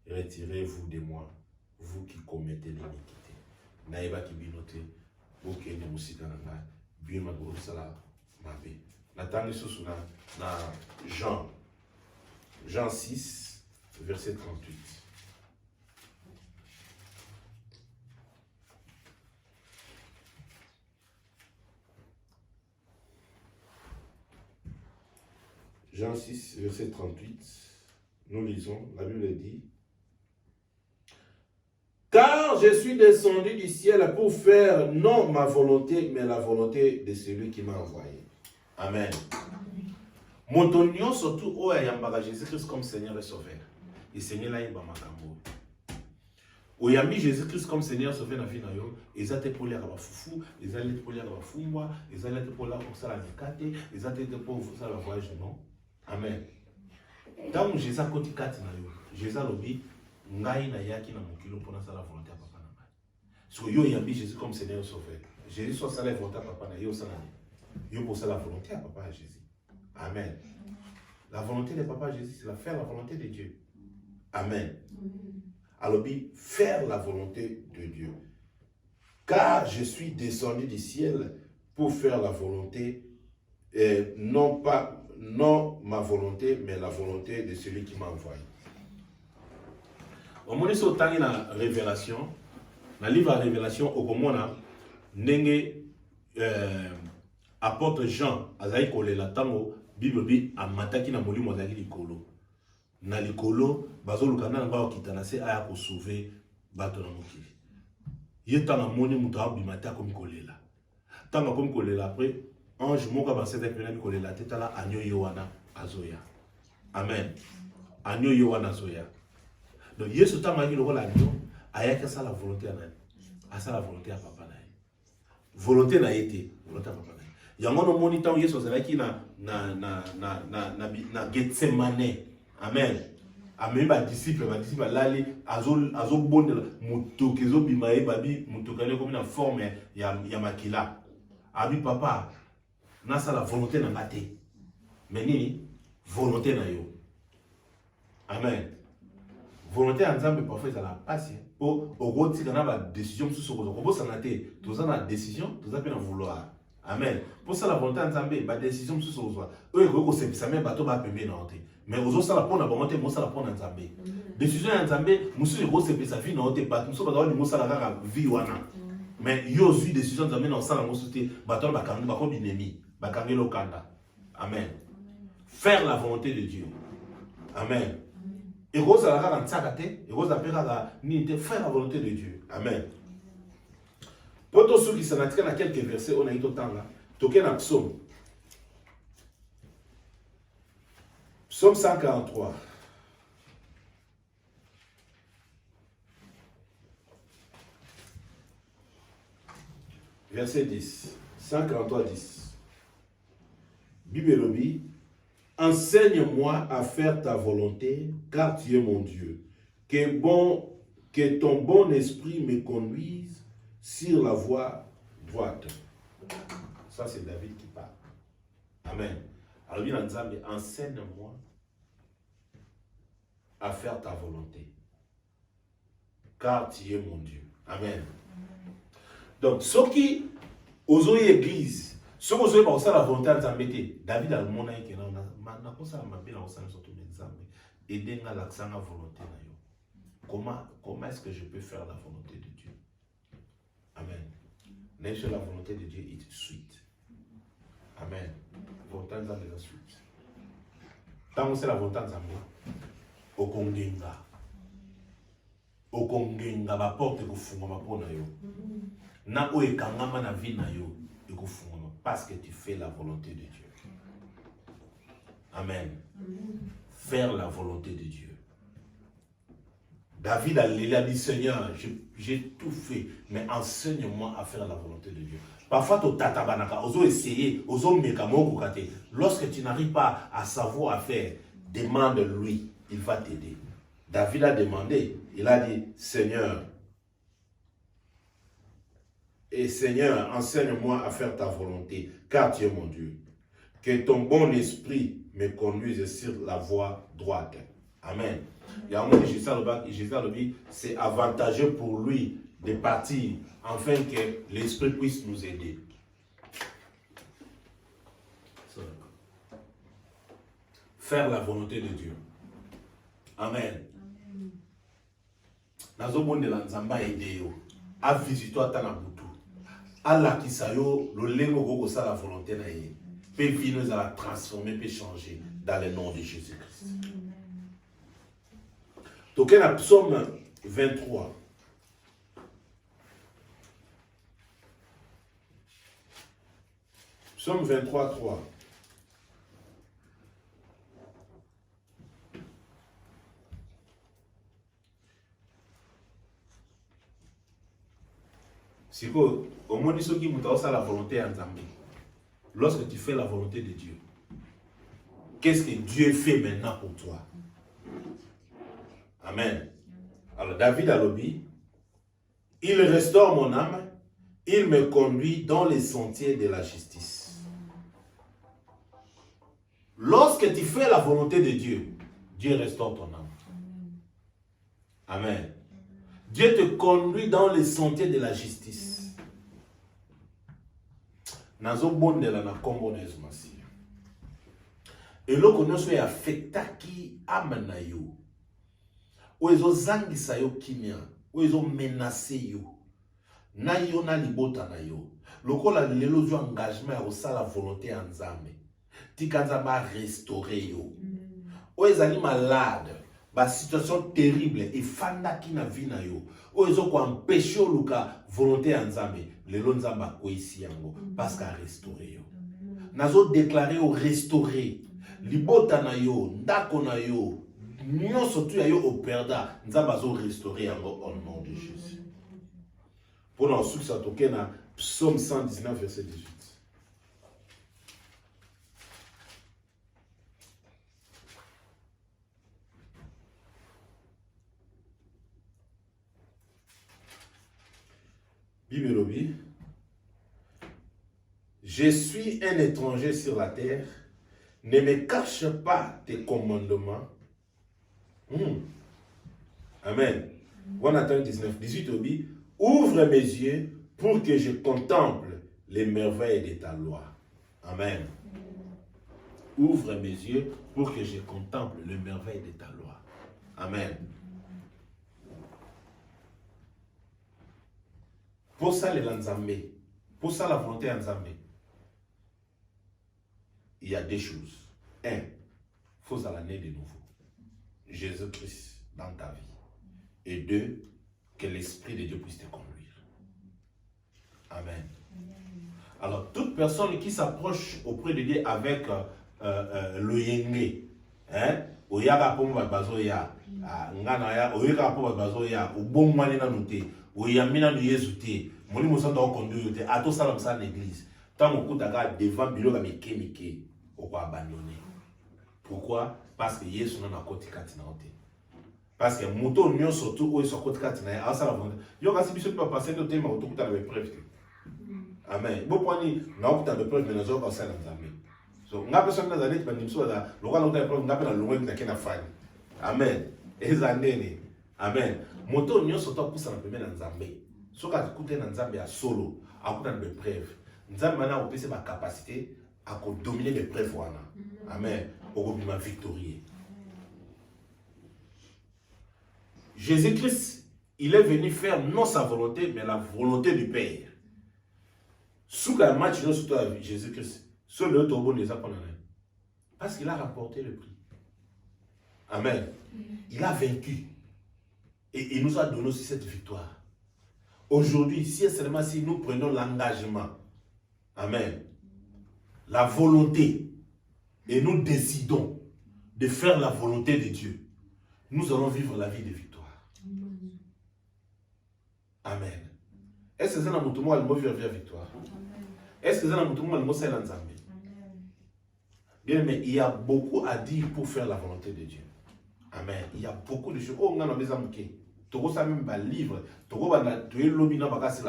[SPEAKER 1] retirez-vous de moi, vous qui commettez l'iniquité. Naïba qui binote, vous qui êtes musika nanga, bima gurusala mabe. Natani sous na Jean 6, verset 38. Jean 6, verset 38, nous lisons, la Bible dit, « Car je suis descendu du ciel pour faire non ma volonté, mais la volonté de celui qui m'a envoyé. » Amen. Montonio surtout au yambaka Jésus-Christ comme Seigneur et Sauveur. Et Seigneur là il va makambo. Au yambi Jésus-Christ comme Seigneur et Sauveur na vie na yo, ezate pour lire ba fufu, ezate pour lire ba fumbwa, ezate pour la pour ça la nikate, ezate pour ça la voyage non. Amen. Tant que Jésus a côté 4 na yo, Jésus lobi ngai na yaki na mokilo pour na la volonté à papa na ngai. So yo yambi Jésus comme Seigneur et Sauveur. Jésus soit ça la volonté à papa na yo ça na. Yo pour ça la volonté à papa Jésus. Amen. La volonté de papa Jésus, c'est faire la volonté de Dieu. Amen. Alors, faire la volonté de Dieu. Car je suis descendu du ciel pour faire la volonté, non ma volonté, mais la volonté de celui qui m'a envoyé. Au moment où on a la révélation, dans le livre de la révélation, au moment où apôtre Jean, Azaï Kolela Tango, Bible dit amataki na molimo azaki likolo. Na likolo bazolukana na ba kitana se aya ko sauver bato na mokili. Yeta na moni muto abimata comme kolela. Tanga comme kolela après ange moka ba sete pena bi kolela tetala anyo yowana azoya. Amen. Anyo yowana azoya. Donc Yesu tanga ki lokola anyo ayaka sa la volonté na a sa la volonté à papa na. Volonté na été, volonté à papa. Yango no moni tango Yesu azalaki na Gethsemane. Amen. Amen ba disciple lali azo bondela mutoke zo bimaye babi mutokane comme na forme ya makila. Abi papa na sa la volonté na ngate. Mais nini volonté na yo. Amen. Volonté en Nzambe parfois ça la passe. O roti kana ba décision sous ko ko sanate. Toza na décision, toza pe na vouloir. Amen. Pour ça, la volonté de Nzambe, la décision sur ce soir. Eux, ils vont se faire bateau va payer dans l'autre. Mais aux autres, ça la prend la volonté, moi ça la prend dans Nzambe. Décision de Nzambe, monsieur ils vont se faire sa vie dans l'autre. Bateau, nous sommes dans le monde ça la vie wana. Mais ils ont eu décision de Nzambe dans ça la mosuté. Bateau va quand va comme ennemi, va quand le kanda. Amen. Faire la volonté de Dieu. Amen. Et rose à la rara ntsakate, et rose à la ninte faire la volonté de Dieu. Amen. Pour tous ceux qui s'en attirent dans quelques versets, on a eu tout le temps là. Toquez dans Psaume. Psaume 143. Verset 10. 143, 10. Bible Lobi. Enseigne-moi à faire ta volonté, car tu es mon Dieu. Que ton bon esprit me conduise sur la voie droite. Ça, c'est David qui parle. Amen. Alors, bien ensemble, enseigne-moi à faire ta volonté, car tu es mon Dieu. Amen. Donc, ceux qui osent l'église, ceux qui osent pas la volonté de David a le monde qui est là, on a pensé à ma belle, on a surtout aider à l'accent à la volonté. Comment est-ce que je peux faire la volonté de Dieu? Amen. N'est-ce la volonté de Dieu est suite. Amen. Volonté de Dieu est suite. Tant que c'est la volonté de Dieu, au Kongenga. Au Kongenga, la porte est ouverte pour nous. Na o ekangama na vie na yo, ekofungama parce que tu fais la volonté de Dieu. Amen. Faire la volonté de Dieu. David a dit, Seigneur, j'ai tout fait, mais enseigne-moi à faire la volonté de Dieu. Parfois, tu tatabanaka, oso essayer, oso mekamoko kate. Lorsque tu n'arrives pas à savoir à faire, demande-lui, il va t'aider. David a demandé, il a dit, Seigneur, Seigneur, enseigne-moi à faire ta volonté, car tu es mon Dieu. Que ton bon esprit me conduise sur la voie droite. Amen. Il y a un moment Jésus, c'est avantageux pour lui de partir, afin que l'esprit puisse nous aider. Faire la volonté de Dieu. Amen. Nazo bonde la nzamba aide yo. A visiter ta na butu. Allah qui sayo le lengo go ça la volonté na ye. Peut venir nous la transformer, peut changer dans le nom de Jésus-Christ. Donc dans Psaume 23. Psaume 23, 3. C'est que, au moins, ceux qui m'ont la volonté en Zambie. Lorsque tu fais la volonté de Dieu, qu'est-ce que Dieu fait maintenant pour toi? Amen. Alors, David a lobby. Il restaure mon âme. Il me conduit dans les sentiers de la justice. Lorsque tu fais la volonté de Dieu, Dieu restaure ton âme. Amen. Dieu te conduit dans les sentiers de la justice. Nazo bondela na kombo na Yesu Masiya. Eloko nyonso ya affectaki âme na yo. O ezo zangisa yo kimia, o ezo menacer yo. Na yo na libota na yo. Lokola lelo zo engagement ya kosala volonté ya Nzambe. Tika Nzambe a restaurer yo. O ezali malade. Ba situation terrible et fanda ki na vie na yo. O ezo ko empêcher luka volonté ya Nzambe. Lelo Nzambe akoisi yango parce qu'a restauré yo. Nazo déclarer au restaurer. Libota na yo, ndako na yo, nyonso tu ya yo operda, Nzambe azo restaurer yango au nom de Jésus. Pour nous succès toke na Psaume 119 verset 18. Bible lobby. Je suis un étranger sur la terre. Ne me cache pas tes commandements. Amen. 19, 18 lobby. Ouvre mes yeux pour que je contemple les merveilles de ta loi. Amen. Ouvre mes yeux pour que je contemple les merveilles de ta loi. Amen. Pour ça, les Nzambe, pour ça, la volonté Nzambe, il y a deux choses. Un, il faut l'année de nouveau. Jésus-Christ dans ta vie. Et deux, que l'Esprit de Dieu puisse te conduire. Amen. Alors, toute personne qui s'approche auprès de Dieu avec le yenge, hein, oyaga pomba bazoya, ngana ya, oyaga pomba bazoya, ubomwani na nute. Oyamina no Yesuté, moni mosanda o conduire te ato sala msa l'église. Tant on kutaka devant biloka mike on va abandonner. Pourquoi? Parce que Yesu na koti katina ote. Parce que moto nyo surtout o so koti katina a sala vonda. Yo kasi biso pa passer no tema o tokuta le preuve. Amen. Bo poni na okuta le preuve na zo ka sala nzambe. So nga personne na zalet bandimso da lokala okuta le preuve nga pe na longwe na kena fani. Amen. Ezandene. Amen. Moto nyonso to poussa na pembe na Nzambe. Soka tukute na Nzambe ya solo, akuta na preuve. Nzambe na opese ba capacité à ko dominer les preuves wana. Amen. Okobima victorieux. Jésus-Christ, il est venu faire non sa volonté mais la volonté du Père. Sous la match de Jésus-Christ, sur le tombeau des apôtres. Parce qu'il a remporté le prix. Amen. Il a vaincu. Et il nous a donné aussi cette victoire. Aujourd'hui, si seulement si nous prenons l'engagement, amen, la volonté, et nous décidons de faire la volonté de Dieu, nous allons vivre la vie de victoire. Amen. Est-ce que c'est un mouton à vivre la victoire? Est-ce que c'est un mouton à Bien, mais il y a beaucoup à dire pour faire la volonté de Dieu. Amen. Il y a beaucoup de choses. Oh, on a besoin de Togo ça même un livre. Togo va tu es l'obéissant parce que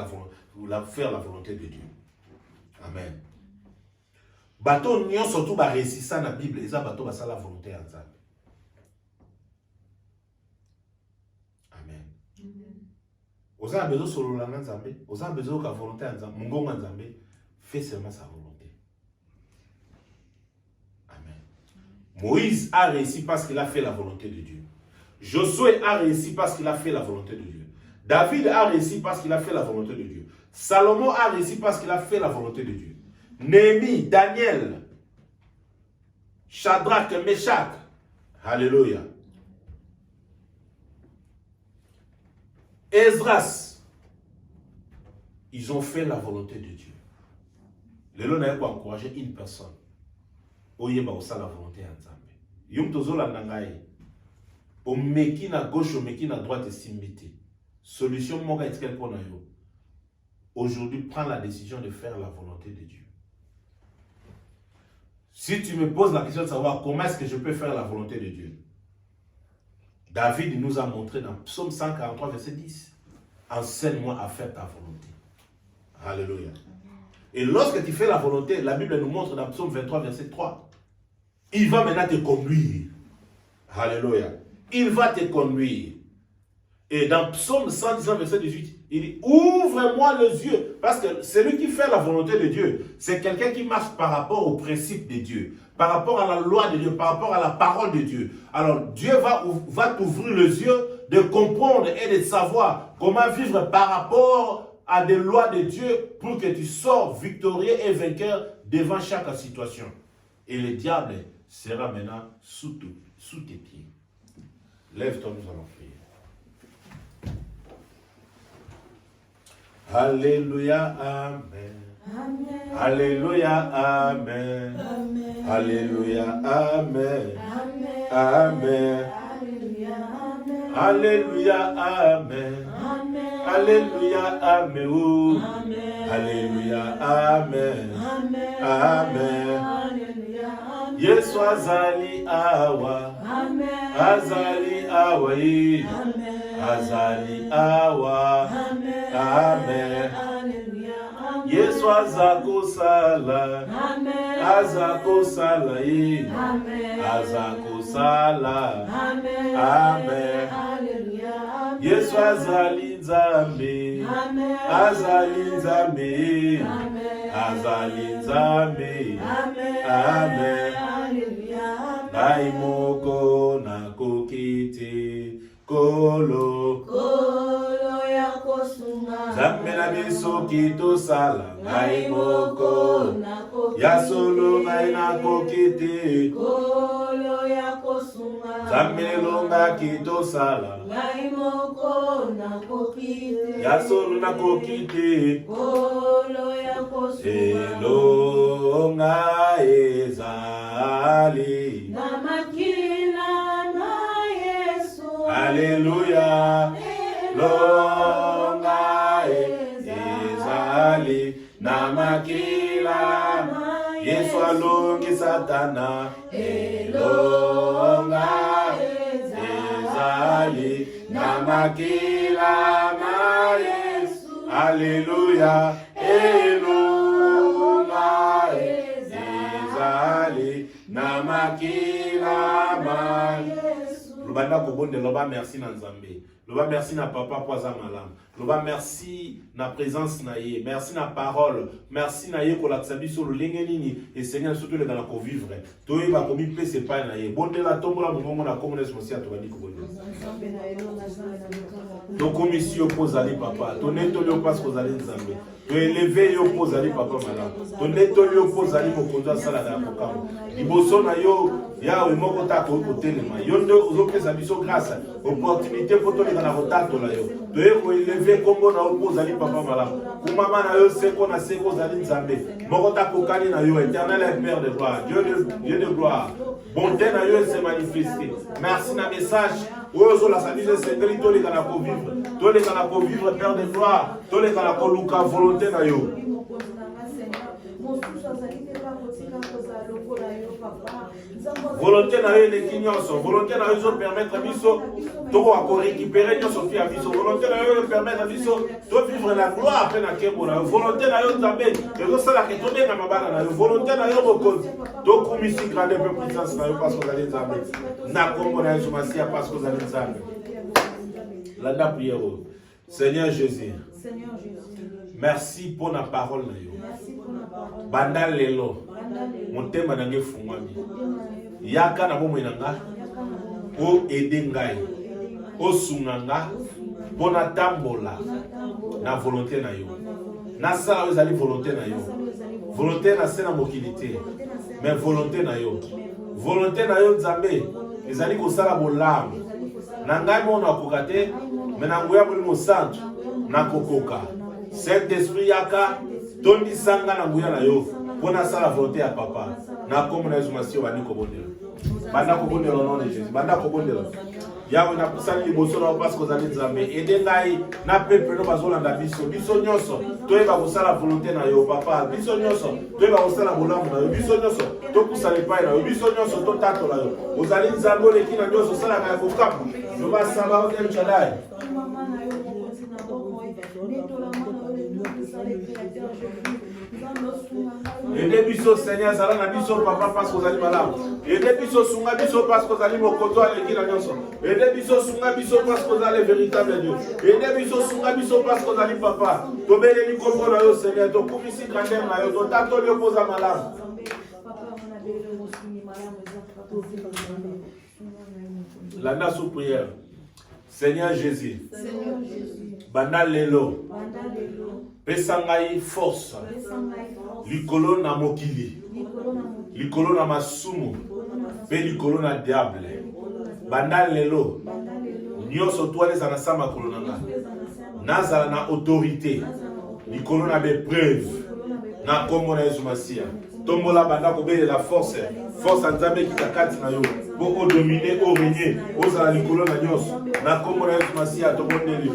[SPEAKER 1] faire la volonté de Dieu. Amen. Bateau n'y surtout va réussir ça dans la Bible. Et ça bateau va ça la volonté en Zambie. Amen. Aux gens besoin solo la Nzambé. Aux gens besoin de la volonté en Zambie. Mungonga Nzambé fait seulement sa volonté. Amen. Moïse a réussi parce qu'il a fait la volonté de Dieu. Josué a réussi parce qu'il a fait la volonté de Dieu. David a réussi parce qu'il a fait la volonté de Dieu. Salomon a réussi parce qu'il a fait la volonté de Dieu. Néhémie, Daniel, Shadrach, Meshach, alléluia. Esdras, ils ont fait la volonté de Dieu. Le lot n'a pas encouragé une personne. Oyeba osa la volonté en Zambé. Yum tozola nangaye. Au meki na gauche, au meki na droite et simbiti. Solution moga etkel pour yo. Aujourd'hui, prends la décision de faire la volonté de Dieu. Si tu me poses la question de savoir comment est-ce que je peux faire la volonté de Dieu, David nous a montré dans Psaume 143, verset 10, enseigne-moi à faire ta volonté. Alléluia. Et lorsque tu fais la volonté, la Bible nous montre dans Psaume 23, verset 3, il va maintenant te conduire. Alléluia. Il va te conduire. Et dans Psaume 119, verset 18, il dit, ouvre-moi les yeux. Parce que celui qui fait la volonté de Dieu, c'est quelqu'un qui marche par rapport au principe de Dieu, par rapport à la loi de Dieu, par rapport à la parole de Dieu. Alors Dieu va t'ouvrir les yeux de comprendre et de savoir comment vivre par rapport à des lois de Dieu pour que tu sors victorieux et vainqueur devant chaque situation. Et le diable sera maintenant sous tes pieds. Lève-toi, nous allons prier. Alléluia, Amen. Amen. Alléluia, Amen. Amen. Alléluia, Amen. Amen. Amen. Alléluia, Amen. Amen. Alléluia, Amen. Alléluia, Amen. Amen. Yesu azali awa. Azali awa. Azali awa. Amen. Yesu azakosala. Azakosala. Azakosala. Amen. Yesu azali nzambe. Azali nzambe. Azali nzambe. Amen. Ngai moko nakokite kolo ya kosunga. Nzambe na biso kitosala. Ngai moko ya solo ngai nakokite kolo ya kosunga. Nzambe longa kitosala. Ngai moko nakokite ya solo nakokite kolo ya kosunga. Elonga ezali na makila na Yesu. Alléluia. Longa ezali na makila Yesu alongi satana. Elonga ezali na makila na Yesu. Alléluia. Elonga ezali na makila ma Yesu. Lobanda kobonde loba merci na Nzambe. Loba merci na papa poza malam. Loba merci na présence na ye. Merci na parole. Merci na ye kolakisa biso lolenge nini et Seigneur surtout le gana ko vivre. Toye ba komi pese pa na ye. Bonde la tombola mbongo na communauté sociale to bani ko bonde. To commission opposali papa. To neto le passe kozali Nzambe. To élever yo opposali papa malam. To neto le opposali mokonzo sala na kokamo. Liboso na yo ya moko ta ko telema. Yo ndo ozopesa biso grâce. Opportunité pour toi na rotato la yo. Toye ko élever kombo na opposali papa malam. Kumama na yo seko na seko zali Nzambe. Moko ta kokani na yo éternel et Père de gloire. Dieu de gloire. Bonté na yo se manifester. Merci na message. Ozo la sabise secret to le kana ko vivre. To le kana ko vivre Père de gloire. To le kana ko luka volonté na yo. Volonté na yo les nyonso, volonté na yo permettre biso to récupérer nyonso fi biso, volonté na yo permettre biso to vivre la gloire après na kembo na yo, volonté na yo Nzambe, to sala ke to benga mabana na yo, volonté na yo bokonzi, to kumisi grande peu puissance na yo parce que vous allez Nzambe. Na kombo na Yesu Masia parce que vous allez Nzambe. La prière. Seigneur Jésus. Merci pour la parole na yo. Banda lelo. Montema na nge fungwami. Yaka na bomo inanga. O edengai. O sunganga. Bona tambola. Na volonté na yo. Na sala ezali volonté na yo. Volonté na sena mokilité. Mais volonté na yo. Volonté na yo Nzambe. Ezali ko sala bolam. Na ngai mo na kokate. Mais na ngoya mo santo. Na kokoka. Saint-Esprit yaka. Tondi sanga na ngoya na yo. Pona sala volonté à papa. Na comme na Yesu Masio bani ko bondela. Banda ko bondela au nom de Jésus. Banda ko bondela. Yawe na kusali liboso na parce que vous allez Nzambe. Ede ngai na peuple no bazolanda biso. Biso nyonso. Toyeba ko sala volonté na yo papa. Biso nyonso. Toyeba ko sala bolamu na yo. Biso nyonso. To kusala pai na yo. Biso nyonso to tato na yo. Vous allez Nzambe le kina nyonso sala ka ko kapu. No ba saba o El Shaddai. Aidez biso Seigneur zala na biso papa parce que vous allez malade. Aidez biso sunga biso parce que vous allez mokoto aleki na nyonso. Aidez biso sunga biso parce que vous allez véritable Dieu. Aidez biso sunga biso parce que vous allez papa. Tobele ni kombo na yo Seigneur to kumisi grandeur na yo to tato le poza malade. La nation prière. Seigneur Jésus. Banda lelo. Pesangai force. Likolo na mokili. Likolo na masumu. Pe likolo na diable. Banda lelo. Nyonso toile za na sama kolonanga. Nazala na autorité. Likolo na be preuve. Na kombo na Yesu Masia. Tombola banda ko be la force. Force Nzambe ki takati na yo. Bo dominer, o régner. Ozala likolo na nyonso. Na kombo na Yesu Masia to bondeli.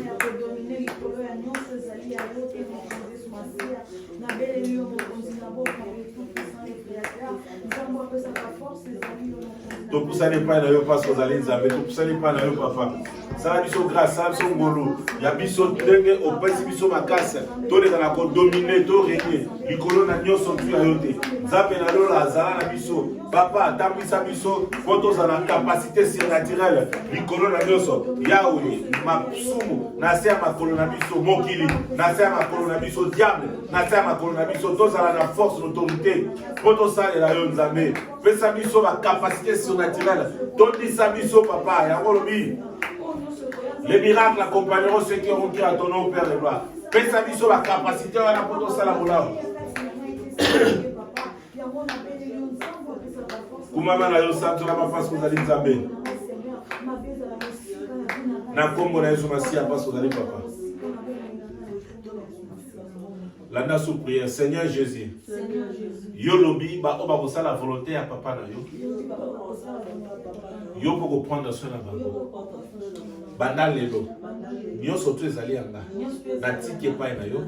[SPEAKER 1] Donc, ça n'est pas là, parce que vous allez Nzambe. Donc, ça n'est pas là, papa. Ça a biso grâce, ça a biso ngolo. Il y a biso dengue au pays biso makase. Tous les gens qui dominé, tous régner. Les colons na nyonso tu ayote. Nzambe na lola zala na biso. Papa, tambisa biso. Photos à la capacité surnaturelle. Les colons na nyonso. Yahweh, ma sumu. Nase ma colon na biso mokili. Nase ma colon na biso diable. Nase ma colon na biso. Tous à la force, l'autorité. Photos ça la yo Nzambe. Fais ça biso ma capacité surnaturelle. Tondi sa biso papa. Yahweh. Les miracles accompagneront ceux qui auront cru à ton nom, Père de gloire. Fais sa mission, la capacité, on a pour ton salamoula. Koumama na yo santo na parce que vous allez Nzambe. Na kombo na Yesu Masia parce que vous allez papa. La nation prière, Seigneur Jésus. Yo lobi ba oba ko sala volonté à papa na yo. Yo pour prendre soin na bango. Banda lelo. Nyo soto ezali anga. Na tiki pa na yo.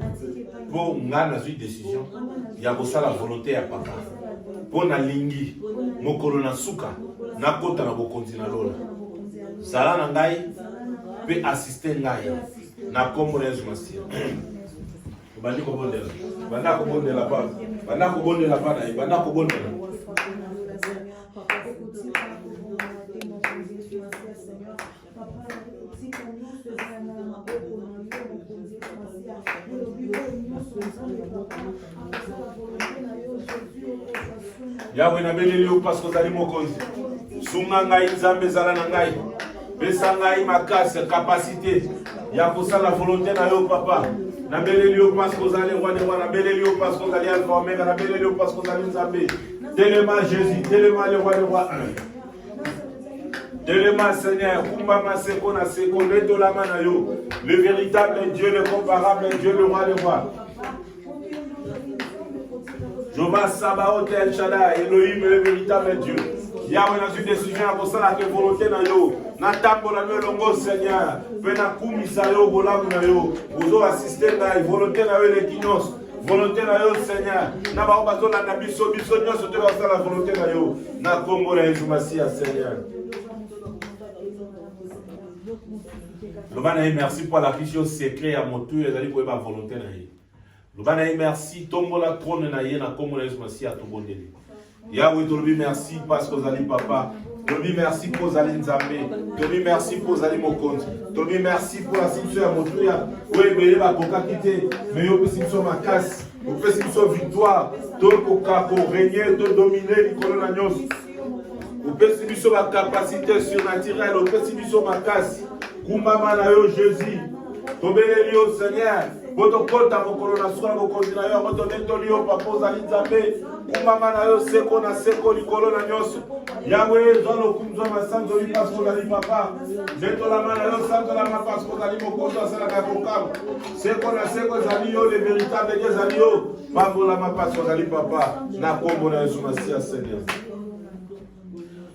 [SPEAKER 1] Pour nga na une décision. Ya ko sala volonté à papa. Pour na lingi mokolo na suka na kota na bokonzi na lola. Sala na ngai pe assister ngai na kombo na Yesu Masia. Bandi ko bondela. Banda ko bondela pa. Banda ko bondela pa na banda ko bondela. Yahweh na beleli yo parce que zali mokonzi. Sunga ngai Nzambe zala na ngai. Pesa ngai makase capacité. Ya kosala volonté na yo papa. Na beleli yo parce que zali roi de roi. Na beleli yo parce que zali alpha omega. Na beleli yo parce que zali Nzambe. Tellement Jésus, tellement le roi de roi. Tellement Seigneur, kumbama seko na seko leto la mana yo. Le véritable Dieu, le comparable Dieu, le roi de roi. Jehovah Sabaoth El Shaddai, Elohim, le véritable Dieu. Yahweh na une décision à ça la volonté na yo. Na tambo la longo Seigneur. Pena kumisa yo bolamu na yo. Bozo assister na volonté na yo le kinos. volonté na yo Seigneur na ba bazola na biso biso nyonso te ba la volonté na yo na kombo na Yesu Masia Seigneur. Lobana merci pour la fiche secret à motu ezali ko ba volonté na ye. Lobana merci tombo la trône na ye na kombo na Yesu Masia to bondeli. Yahweh tolobi merci parce que ozali papa. Tolobi merci pour ozali nzambe. Tolobi merci pour ozali mokonzi. Tolobi merci pour la situation ya motu ya. Oui bele ba koka kité mais yo pesi biso makasi. Yo pesi biso victoire. To koka ko régner, to dominer likolo na nyonso. Yo pesi biso ba capacité surnaturelle, yo pesi biso makasi. Kumbama na yo Jésus. Tobeleli yo Seigneur. Boto kota mokolo na sura mokonzi na yo boto netoli yo papa ozali nzambe. Kumbama na yo seko na seko likolo na nyonso. Yahweh zolo kumzo masanzo li parce kozali papa. Netola mana yo sanzo la ma parce kozali mokonzi asala ka kokam. Seko na seko zali yo le véritable Dieu zali yo. Pambola ma parce kozali papa. Na kombo na Yesu Masia Seigneur.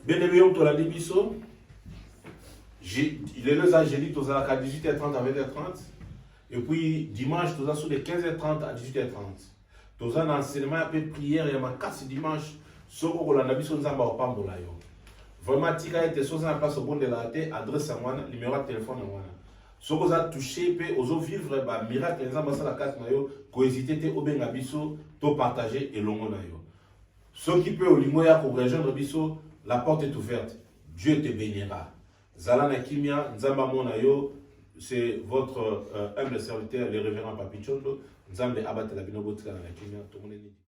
[SPEAKER 1] Bien-aimé on tola libiso. Il est le jour, j'ai dit, tous à 18h30 à 20h30. Et puis, dimanche, tous à sous les 15h30 à 18h30. Tous à l'enseignement, après prière, il y a ma casse dimanche. Soko ko la nabi son zamba opambola yo. Vraiment, tika était sur la place au bon de la tête, adresse à moi, numéro de téléphone à moi. Soko za touché, pe ozo vivre, ba miracle, les zamba sa la casse na yo, ko hésiter te obenga biso, to partager et longo na yo. Ce qui peut au limo ya ko rejoindre biso, la porte est ouverte. Dieu te bénira. Zalana Kimia, Nzamba Monayo, c'est votre humble serviteur, le révérend Papi Chondo. Nzambe Abatela Binobotika na Kimia, tout le monde est